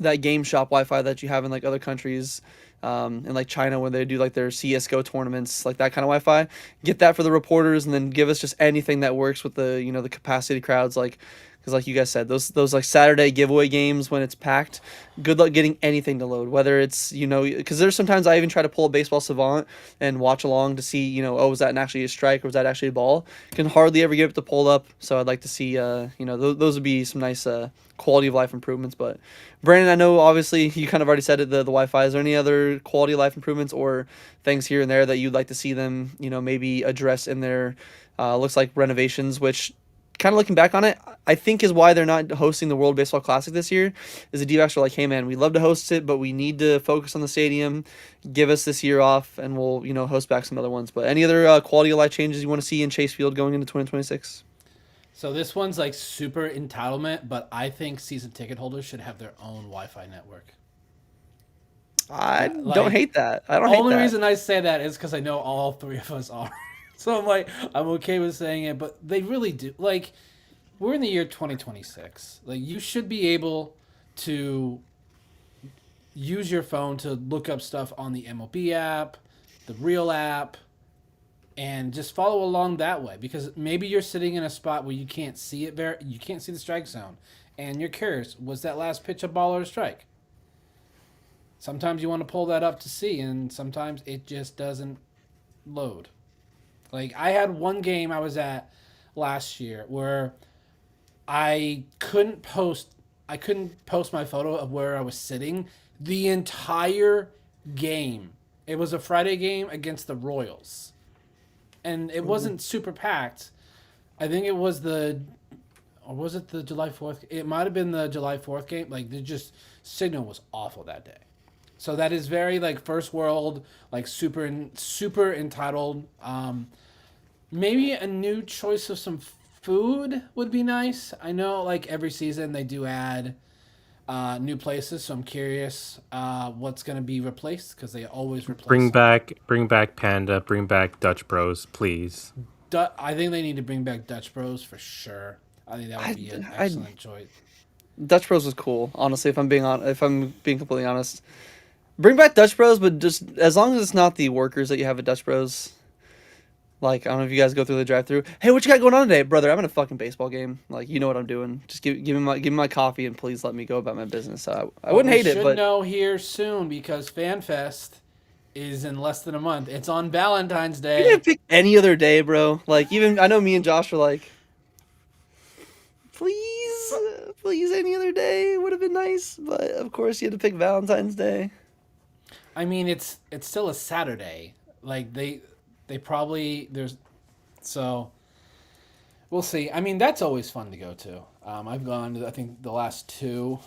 that game shop Wi-Fi that you have in like other countries, in like China when they do like their CS:GO tournaments, like that kind of Wi-Fi. Get that for the reporters, and then give us just anything that works with the capacity crowds, like because like you guys said, those like Saturday giveaway games when it's packed. Good luck getting anything to load, whether it's because there's sometimes I even try to pull a baseball savant and watch along to see oh, was that actually a strike or was that actually a ball? Can hardly ever get it to pull up, so I'd like to see those would be some nice quality of life improvements. But Brandon, I know obviously you kind of already said it, the Wi-Fi. Is there any other quality of life improvements or things here and there that you'd like to see them maybe address in their looks like renovations, which kind of looking back on it, I think is why they're not hosting the World Baseball Classic this year. Is the D-backs are like, hey man, we love to host it, but we need to focus on the stadium. Give us this year off, and we'll host back some other ones. But any other quality of life changes you want to see in Chase Field going into 2026? So this one's like super entitlement, but I think season ticket holders should have their own Wi-Fi network. I don't Like, hate that. I don't hate only that. reason I say that is because I know all three of us are. So I'm like, I'm okay with saying it, but they really do. Like, we're in the year 2026. Like, you should be able to use your phone to look up stuff on the MLB app, the Real app, and just follow along that way. Because maybe you're sitting in a spot where you can't see it you can't see the strike zone, and you're curious, was that last pitch a ball or a strike? Sometimes you want to pull that up to see, and sometimes it just doesn't load. Like, I had one game I was at last year where I couldn't post my photo of where I was sitting the entire game. It was a Friday game against the Royals. And it wasn't super packed. I think it was or was it the July 4th? It might have been the July 4th game. Like, the just signal was awful that day. So that is very like first world, like super entitled. Maybe a new choice of some food would be nice. I know like every season they do add new places, so I'm curious what's gonna be replaced because they always replace something. Bring back Panda, bring back Dutch Bros, please. I think they need to bring back Dutch Bros for sure. I think that would be an excellent choice. Dutch Bros was cool, honestly. If I'm being completely honest, bring back Dutch Bros, but just as long as it's not the workers that you have at Dutch Bros. Like, I don't know if you guys go through the drive-through. Hey, what you got going on today, brother? I'm in a fucking baseball game. Like, you know what I'm doing. Just give me my coffee and please let me go about my business. I wouldn't hate it, but we should know here soon because FanFest is in less than a month. It's on Valentine's you Day. didn't pick any other day, bro. Like, even I know me and Josh were like, please, any other day would have been nice. But of course, you had to pick Valentine's Day. I mean, it's still a Saturday. Like they probably so we'll see. I mean, that's always fun to go to. I've gone to I think the last two,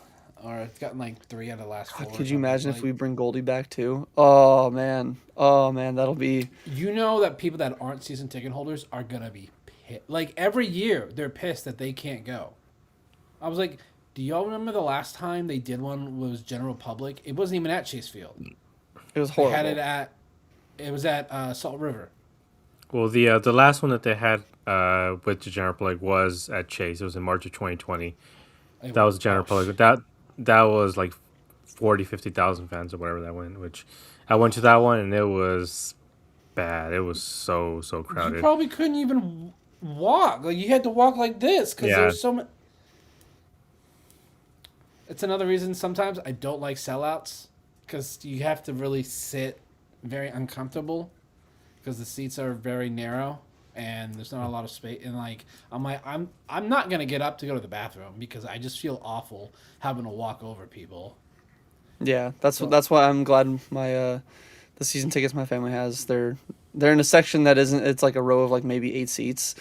or I've gotten like 3 out of the last 4. Could you imagine if we bring Goldie back too? Oh man, that'll be. You know that people that aren't season ticket holders are gonna be pissed. Like every year, they're pissed that they can't go. I was like, do y'all remember the last time they did one was general public? It wasn't even at Chase Field. It was They horrible. had it was at Salt River. Well, the last one that they had with the general public was at Chase. It was in March of 2020. That was general public. That was like 50,000 fans or whatever that went. Which I went to that one and it was bad. It was so crowded. You probably couldn't even walk. Like you had to walk like this because Yeah. there was so much. It's another reason sometimes I don't like sellouts because you have to really sit very uncomfortable because the seats are very narrow and there's not a lot of space. And like I'm not gonna get up to go to the bathroom because I just feel awful having to walk over people. Yeah, that's why I'm glad my the season tickets my family has. They're in a section that isn't. It's like a row of like maybe 8 seats,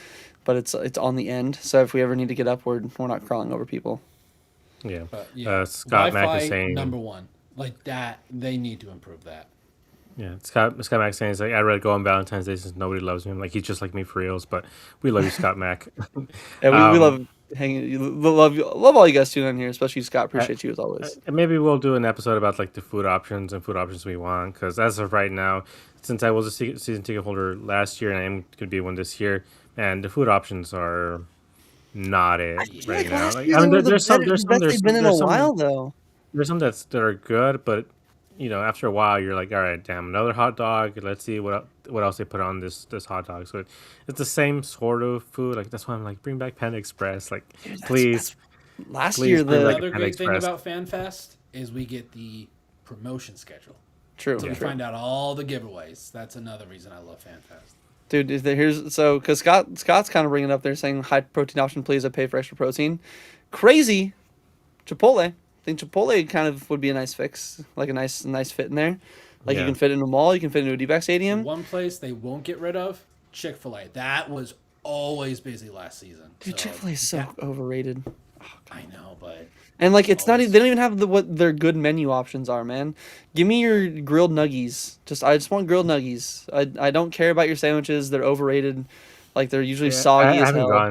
but it's on the end. So if we ever need to get up, we're not crawling over people. Yeah. But yeah, Scott Mack Wi-Fi is saying number one. Like that, they need to improve that. Yeah, Scott Mack saying is like I'd rather go on Valentine's Day since nobody loves him. Like he's just like me for reals, but we love you, Scott Mack. Yeah, we love hanging. Love all you guys tuning in here, especially Scott. Appreciate you as always. And maybe we'll do an episode about like the food options we want. Because as of right now, since I was a season ticket holder last year and I am going to be one this year, and the food options are not it right now. Like, I mean, there's some they've been in a while though. There's some that are good, but you know, after a while, you're like, all right, damn, another hot dog. Let's see what else they put on this hot dog. So it's the same sort of food. Like that's why I'm like, bring back Panda Express. Like, please. Last Please year bring the back Another Panda great thing Express. about FanFest is we get the promotion schedule. true. So we true. find out all the giveaways. That's another reason I love FanFest. Dude, because Scott's kind of bringing it up there, saying high protein option, please. I pay for extra protein. Crazy, Chipotle. I think Chipotle kind of would be a nice fix, like a nice fit in there. Like you Yeah. can fit in a mall, you can fit into a D-back stadium. One place they won't get rid of, Chick-fil-A. That was always busy last season. Dude, So, Chick-fil-A is so overrated. I know, but And like it's not Always. even, they don't even have what their good menu options are, man. Give me your grilled nuggies. I just want grilled nuggies. I don't care about your sandwiches. They're overrated. Like they're usually soggy as hell. I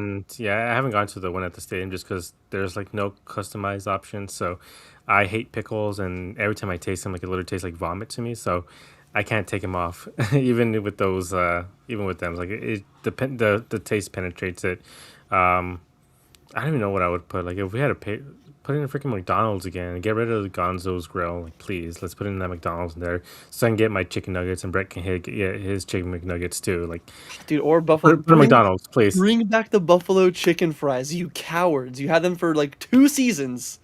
haven't gone to the one at the stadium just because there's like no customized options. So I hate pickles, and every time I taste them, like it literally tastes like vomit to me. So I can't take them off, even with those. Even with them, like the taste penetrates it. I don't even know what I would put. Like if we had to put in a freaking McDonald's again and get rid of the Gonzo's Grill, like please, let's put in that McDonald's in there so I can get my chicken nuggets and Brett can get his chicken McNuggets too. Like, Dude, or Buffalo. put McDonald's, please. Bring back the Buffalo chicken fries, you cowards. You had them for like 2 seasons.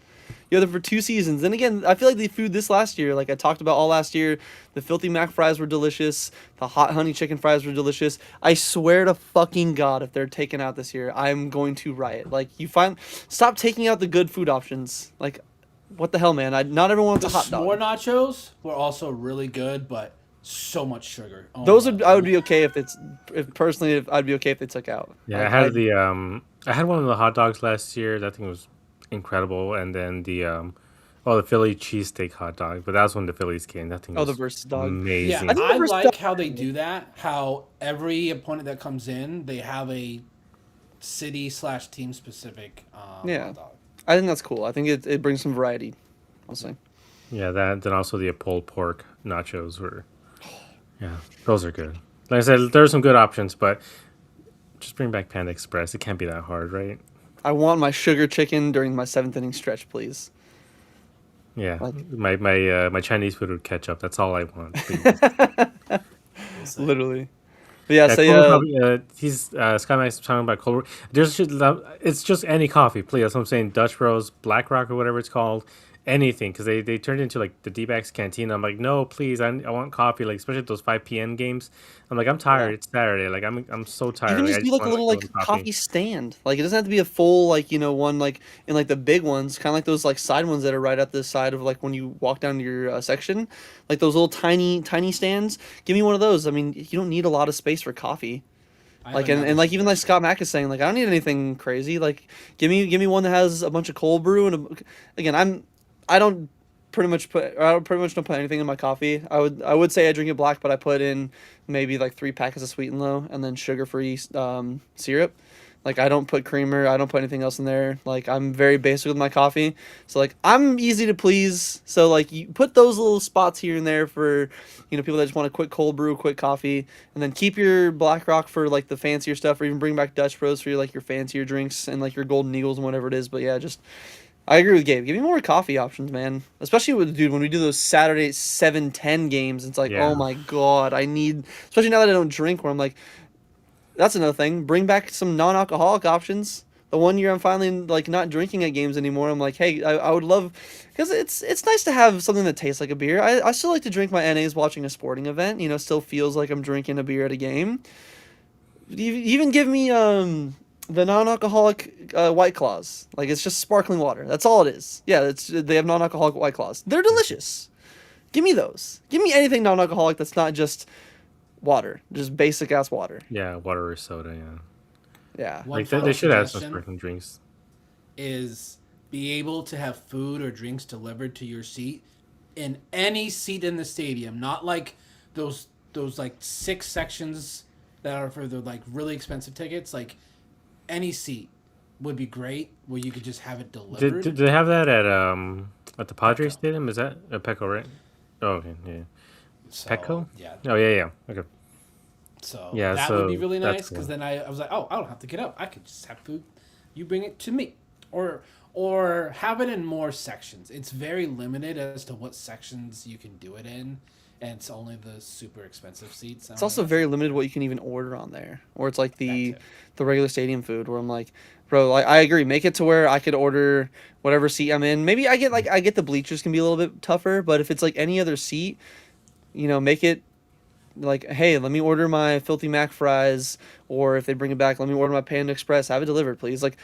You had them for 2 seasons. And again, I feel like they food this last year. Like I talked about all last year, the filthy mac fries were delicious. The hot honey chicken fries were delicious. I swear to fucking God, if they're taken out this year, I'm going to riot. Like stop taking out the good food options. Like, what the hell, man? Not everyone wants the a hot dog. s'more nachos were also really good, but so much sugar. Oh Those my I would be okay if I'd be okay if they took out. Yeah, Like, I had one of the hot dogs last year. That thing was incredible, and then the Philly cheesesteak hot dog. But that was when the Phillies came. That thing was the versus dog. amazing. Yeah, think the I first like dog- how they do that. How every opponent that comes in, they have a city/team specific Yeah. hot dog. I think that's cool. I think it brings some variety. Honestly. Yeah, that then also the pulled pork nachos were, yeah, those are good. Like I said, there's some good options, but just bring back Panda Express. It can't be that hard, right? I want my sugar chicken during my 7th inning stretch, please. Yeah, Like my Chinese food would catch up. That's all I want. Please. We'll see. literally. But yeah, Yeah, so cold brew yeah, coffee. Scott and I talking about cold brew. It's just any coffee, please. That's what I'm saying. Dutch Bros, Black Rock, or whatever it's called, anything. Because they turned it into like the Dbacks canteen. I'm like, no, please, I want coffee. Like especially those 5 p.m. games. I'm like, I'm yeah. tired. It's Saturday. Like I'm so tired. Even Like I just do just like a want like little a little like coffee. coffee stand. Like it doesn't have to be a full like one like in like the big ones, kind of like those like side ones that are right at the side of like when you walk down your section, like those little tiny stands. Give me one of those. I mean, you don't need a lot of space for coffee. I have Like and another like even like Scott suggestion. Mack is saying, like I don't need anything crazy. Like give me one that has a bunch of cold brew again I don't I don't pretty much don't put anything in my coffee. I would say I drink it black, but I put in maybe like 3 packets of sweet and low and then sugar free syrup. Like I don't put creamer, I don't put anything else in there. Like I'm very basic with my coffee. So like I'm easy to please. So like you put those little spots here and there for people that just want a quick cold brew, quick coffee, and then keep your Black Rock for like the fancier stuff, or even bring back Dutch Bros for your like your fancier drinks and like your Golden Eagles and whatever it is. But yeah, just I agree with Gabe. Give me more coffee options, man. Especially with dude when we do those Saturday 7:10 games. It's like, oh Yeah. my god, I need. Especially now that I don't drink, where I'm like, that's another thing. Bring back some non-alcoholic options. The one year I'm finally like not drinking at games anymore, I'm like, hey, I would love, because it's nice to have something that tastes like a beer. I still like to drink my NAs watching a sporting event. Still feels like I'm drinking a beer at a game. Even give me the non-alcoholic White Claws. Like it's just sparkling water. That's all it is. Yeah, they have non-alcoholic White Claws. They're delicious. Give me those. Give me anything non-alcoholic that's not just water, just basic ass water. Yeah, water or soda. Yeah. Yeah. One Like they final should add some suggestion sparkling drinks. is be able to have food or drinks delivered to your seat in any seat in the stadium, not like those like 6 sections that are for the like really expensive tickets. Like any seat would be great where you could just have it Did delivered. they have that at the Padres Petco. Stadium? Is that Petco, right? Oh, okay, yeah. So Petco? yeah, Oh, yeah. Okay. so Yeah, that would be so really that's nice because cool. then I was like, oh, I don't have to get up. I could just have food. You bring it to me, or have it in more sections. It's very limited as to what sections you can do it in, and it's only the super expensive seats It's also nowadays. very limited what you can even order on there. Or it's like That the too. the regular stadium food where I'm like, bro, like I agree. Make it to where I could order whatever seat I'm in. Maybe I get the bleachers can be a little bit tougher, but if it's like any other seat, make it like, hey, let me order my filthy mac fries, or if they bring it back, let me order my Panda Express. Have it delivered, please. Like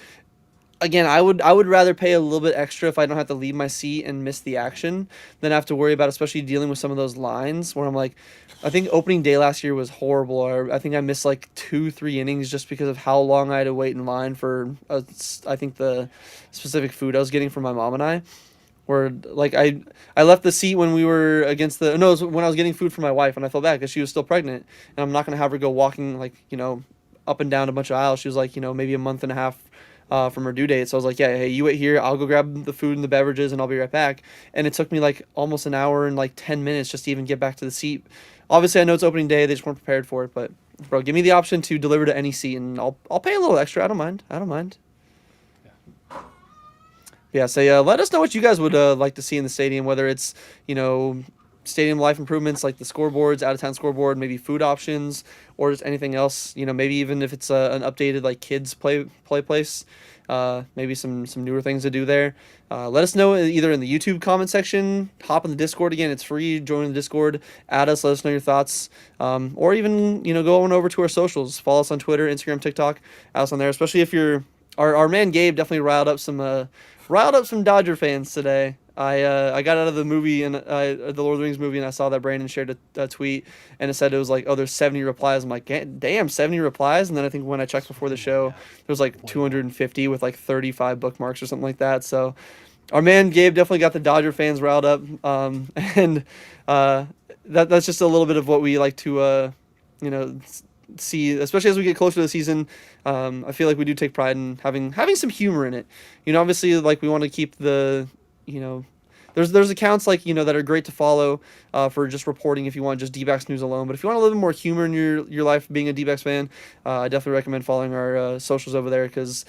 again, I would rather pay a little bit extra if I don't have to leave my seat and miss the action than have to worry about, especially dealing with some of those lines where I'm like, I think opening day last year was horrible. Or I think I missed like 2 3 innings just because of how long I had to wait in line for I think the specific food I was getting from my mom and I. Where like I left the seat when we were against the no it was when I was getting food for my wife, and I felt bad because she was still pregnant, and I'm not gonna have her go walking like up and down a bunch of aisles. She was like maybe a month and a half from her due date. So I was like, yeah, hey, you wait here. I'll go grab the food and the beverages, and I'll be right back. And it took me like almost an hour and like 10 minutes just to even get back to the seat. Obviously, I know it's opening day. They just weren't prepared for it, but bro, give me the option to deliver to any seat, and I'll pay a little extra. I don't mind. I don't mind. Yeah, so yeah, let us know what you guys would like to see in the stadium, whether it's, you know, stadium life improvements like the scoreboards, out of town scoreboard, maybe food options, or just anything else. Maybe even if it's an updated like kids play place, maybe some newer things to do there. Let us know either in the YouTube comment section, hop in the Discord again. It's free. Join the Discord. Add us. Let us know your thoughts. Or even go on over to our socials. Follow us on Twitter, Instagram, TikTok. Add us on there. Especially if you're our man Gabe definitely riled up some Dodger fans today. I got out of the movie and the Lord of the Rings movie, and I saw that Brandon shared a tweet, and it said it was like, oh, there's 70 replies. I'm like, damn, 70 replies. And then I think when I checked before the Oh show, yeah, there was like way more. 250 with like 35 bookmarks or something like that. So our man Gabe definitely got the Dodger fans riled up. And uh, that's just a little bit of what we like to you know see, especially as we get closer to the season. I feel like we do take pride in having some humor in it. Obviously, like we want to keep you know there's accounts like that are great to follow for just reporting if you want just D-backs news alone. But if you want a little bit more humor in your life being a D-backs fan, I definitely recommend following our socials over there because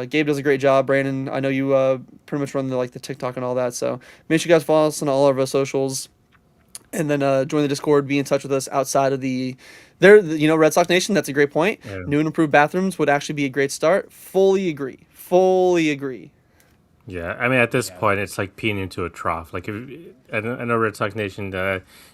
Gabe does a great job. Brandon, I know you pretty much run the TikTok and all that, so make sure you guys follow us on all of our socials. And then join the Discord, be in touch with us outside of Red Sox Nation. That's a great point. Yeah. New and improved bathrooms would actually be a great start. Fully agree. Fully agree. Yeah, I mean, at this point, it's like peeing into a trough. Like, I know Red Sox Nation,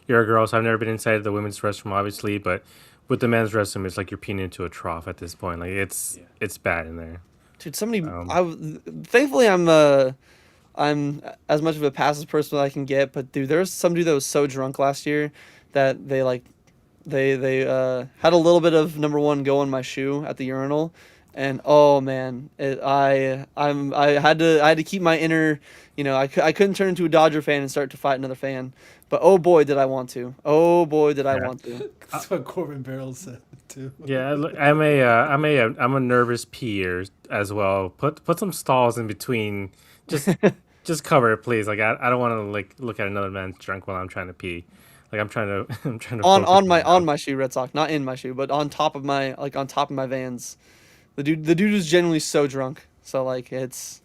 you're a girl, so I've never been inside the women's restroom, obviously, but with the men's restroom, it's like you're peeing into a trough at this point. Like, it's bad in there. Dude, thankfully I'm as much of a passive person as I can get, but dude, there was some dude that was so drunk last year that they had a little bit of number one go on my shoe at the urinal, and oh man, I had to keep my inner, I couldn't turn into a Dodger fan and start to fight another fan, but oh boy did I want to, I want to. That's what Corbin Barrels said too. Yeah, I'm a nervous peer as well. Put some stalls in between. Just cover it, please. Like I don't want to look at another man's drunk while I'm trying to pee. Like I'm trying to on my shoe, Red Sox, not in my shoe, but on top of my Vans. The dude was genuinely so drunk. So like it's,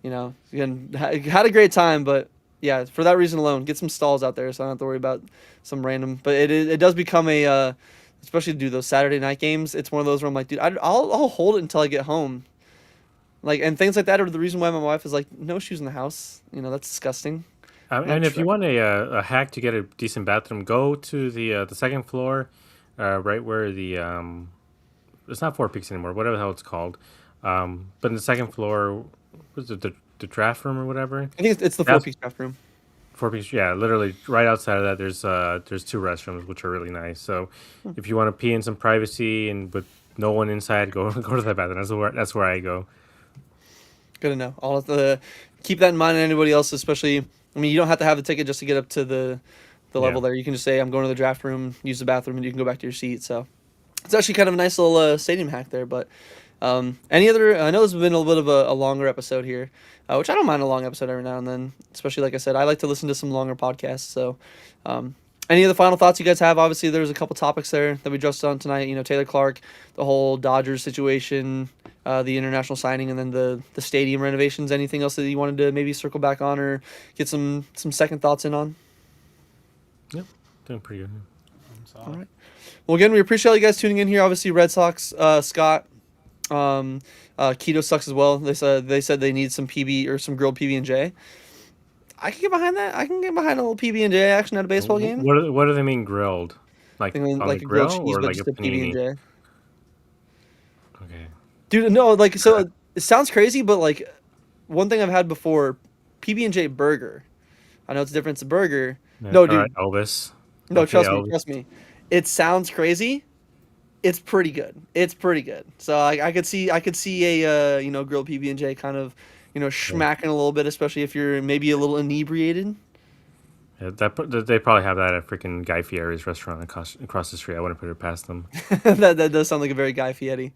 again, had a great time, but yeah, for that reason alone, get some stalls out there so I don't have to worry about some random. But it does become especially to do those Saturday night games. It's one of those where I'm like, dude, I'll hold it until I get home. Like, and things like that are the reason why my wife is like, no shoes in the house. That's disgusting. And if you want a hack to get a decent bathroom, go to the second floor, right where the it's not Four Peaks anymore, whatever the hell it's called. But in the second floor, was it the draft room or whatever? I think it's the Four Peaks draft room. Four Peaks, yeah, literally right outside of that. There's two restrooms which are really nice. So if you want to pee in some privacy and with no one inside, go to that bathroom. That's where I go. Good to know. I'll have to keep that in mind, and anybody else, especially. I mean, you don't have to have a ticket just to get up to the level there. You can just say, I'm going to the draft room, use the bathroom, and you can go back to your seat. So it's actually kind of a nice little stadium hack there. But any other, I know this has been a little bit of a longer episode here, which I don't mind a long episode every now and then. Especially, like I said, I like to listen to some longer podcasts. So any other final thoughts you guys have? Obviously, there's a couple topics there that we just on tonight. Taylor Clarke, the whole Dodgers situation, the international signing, and then the stadium renovations. Anything else that you wanted to maybe circle back on or get some second thoughts in on? Yep, doing pretty good. All right. Well, again, we appreciate you guys tuning in here. Obviously, Red Sox, Scott, Keto sucks as well. They said they need some PB or some grilled PB&J. I can get behind that. I can get behind a little PB&J action at a baseball game. What do they mean grilled? Like on like the a grill grilled cheese, or but like just a a panini? PB&J. Okay. Dude, no, like so it sounds crazy, but like one thing I've had before, PB&J burger. I know it's different. It's a burger. Yeah, No, dude. right, Elvis. No, Okay, trust me. It sounds crazy. It's pretty good. So I could see a grilled PB&J kind of schmacking a little bit, especially if you're maybe a little inebriated. Yeah, they probably have that at freaking Guy Fieri's restaurant across the street. I wouldn't put it past them. that does sound like a very Guy Fieri.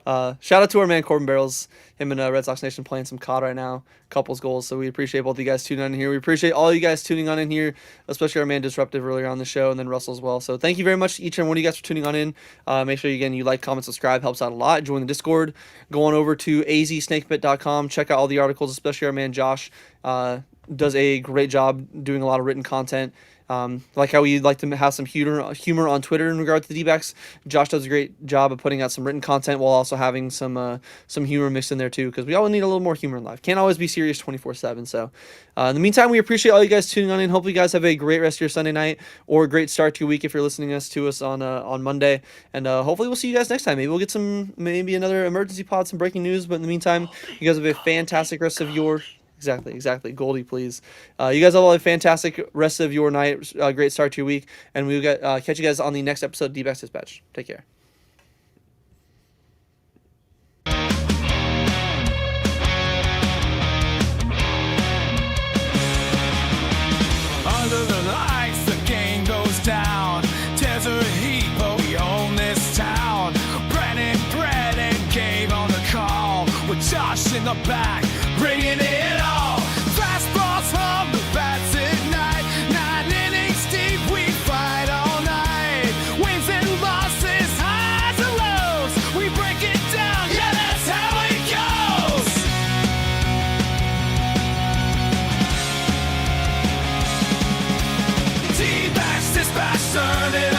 Shout out to our man Corbin Barrels, him and Red Sox Nation playing some COD right now, couples goals. So we appreciate both of you guys tuning on in here. We appreciate all you guys tuning on in here, especially our man Disruptive earlier on the show, and then Russell as well. So thank you very much to each and one of you guys for tuning on in. Make sure you like, comment, subscribe, helps out a lot. Join the Discord. Go on over to azsnakepit.com. Check out all the articles, especially our man Josh. Does a great job doing a lot of written content. Like how we like to have some humor on Twitter in regard to the D-backs. Josh does a great job of putting out some written content while also having some humor mixed in there too, because we all need a little more humor in life. Can't always be serious 24/7. So in the meantime, we appreciate all you guys tuning on in. Hopefully you guys have a great rest of your Sunday night or a great start to your week if you're listening to us on Monday. And hopefully we'll see you guys next time. Maybe we'll get maybe another emergency pod, some breaking news. But in the meantime, you guys have a fantastic rest of your... Exactly. Goldie, please. You guys all have a fantastic rest of your night. Great start to your week. And we'll catch you guys on the next episode of D-Backs Dispatch. Take care. Under the lights, the game goes down. Desert heat, but we own this town. Brennan, Gabe on the call. With Josh in the back, bringing it all. Fastballs home. Turn it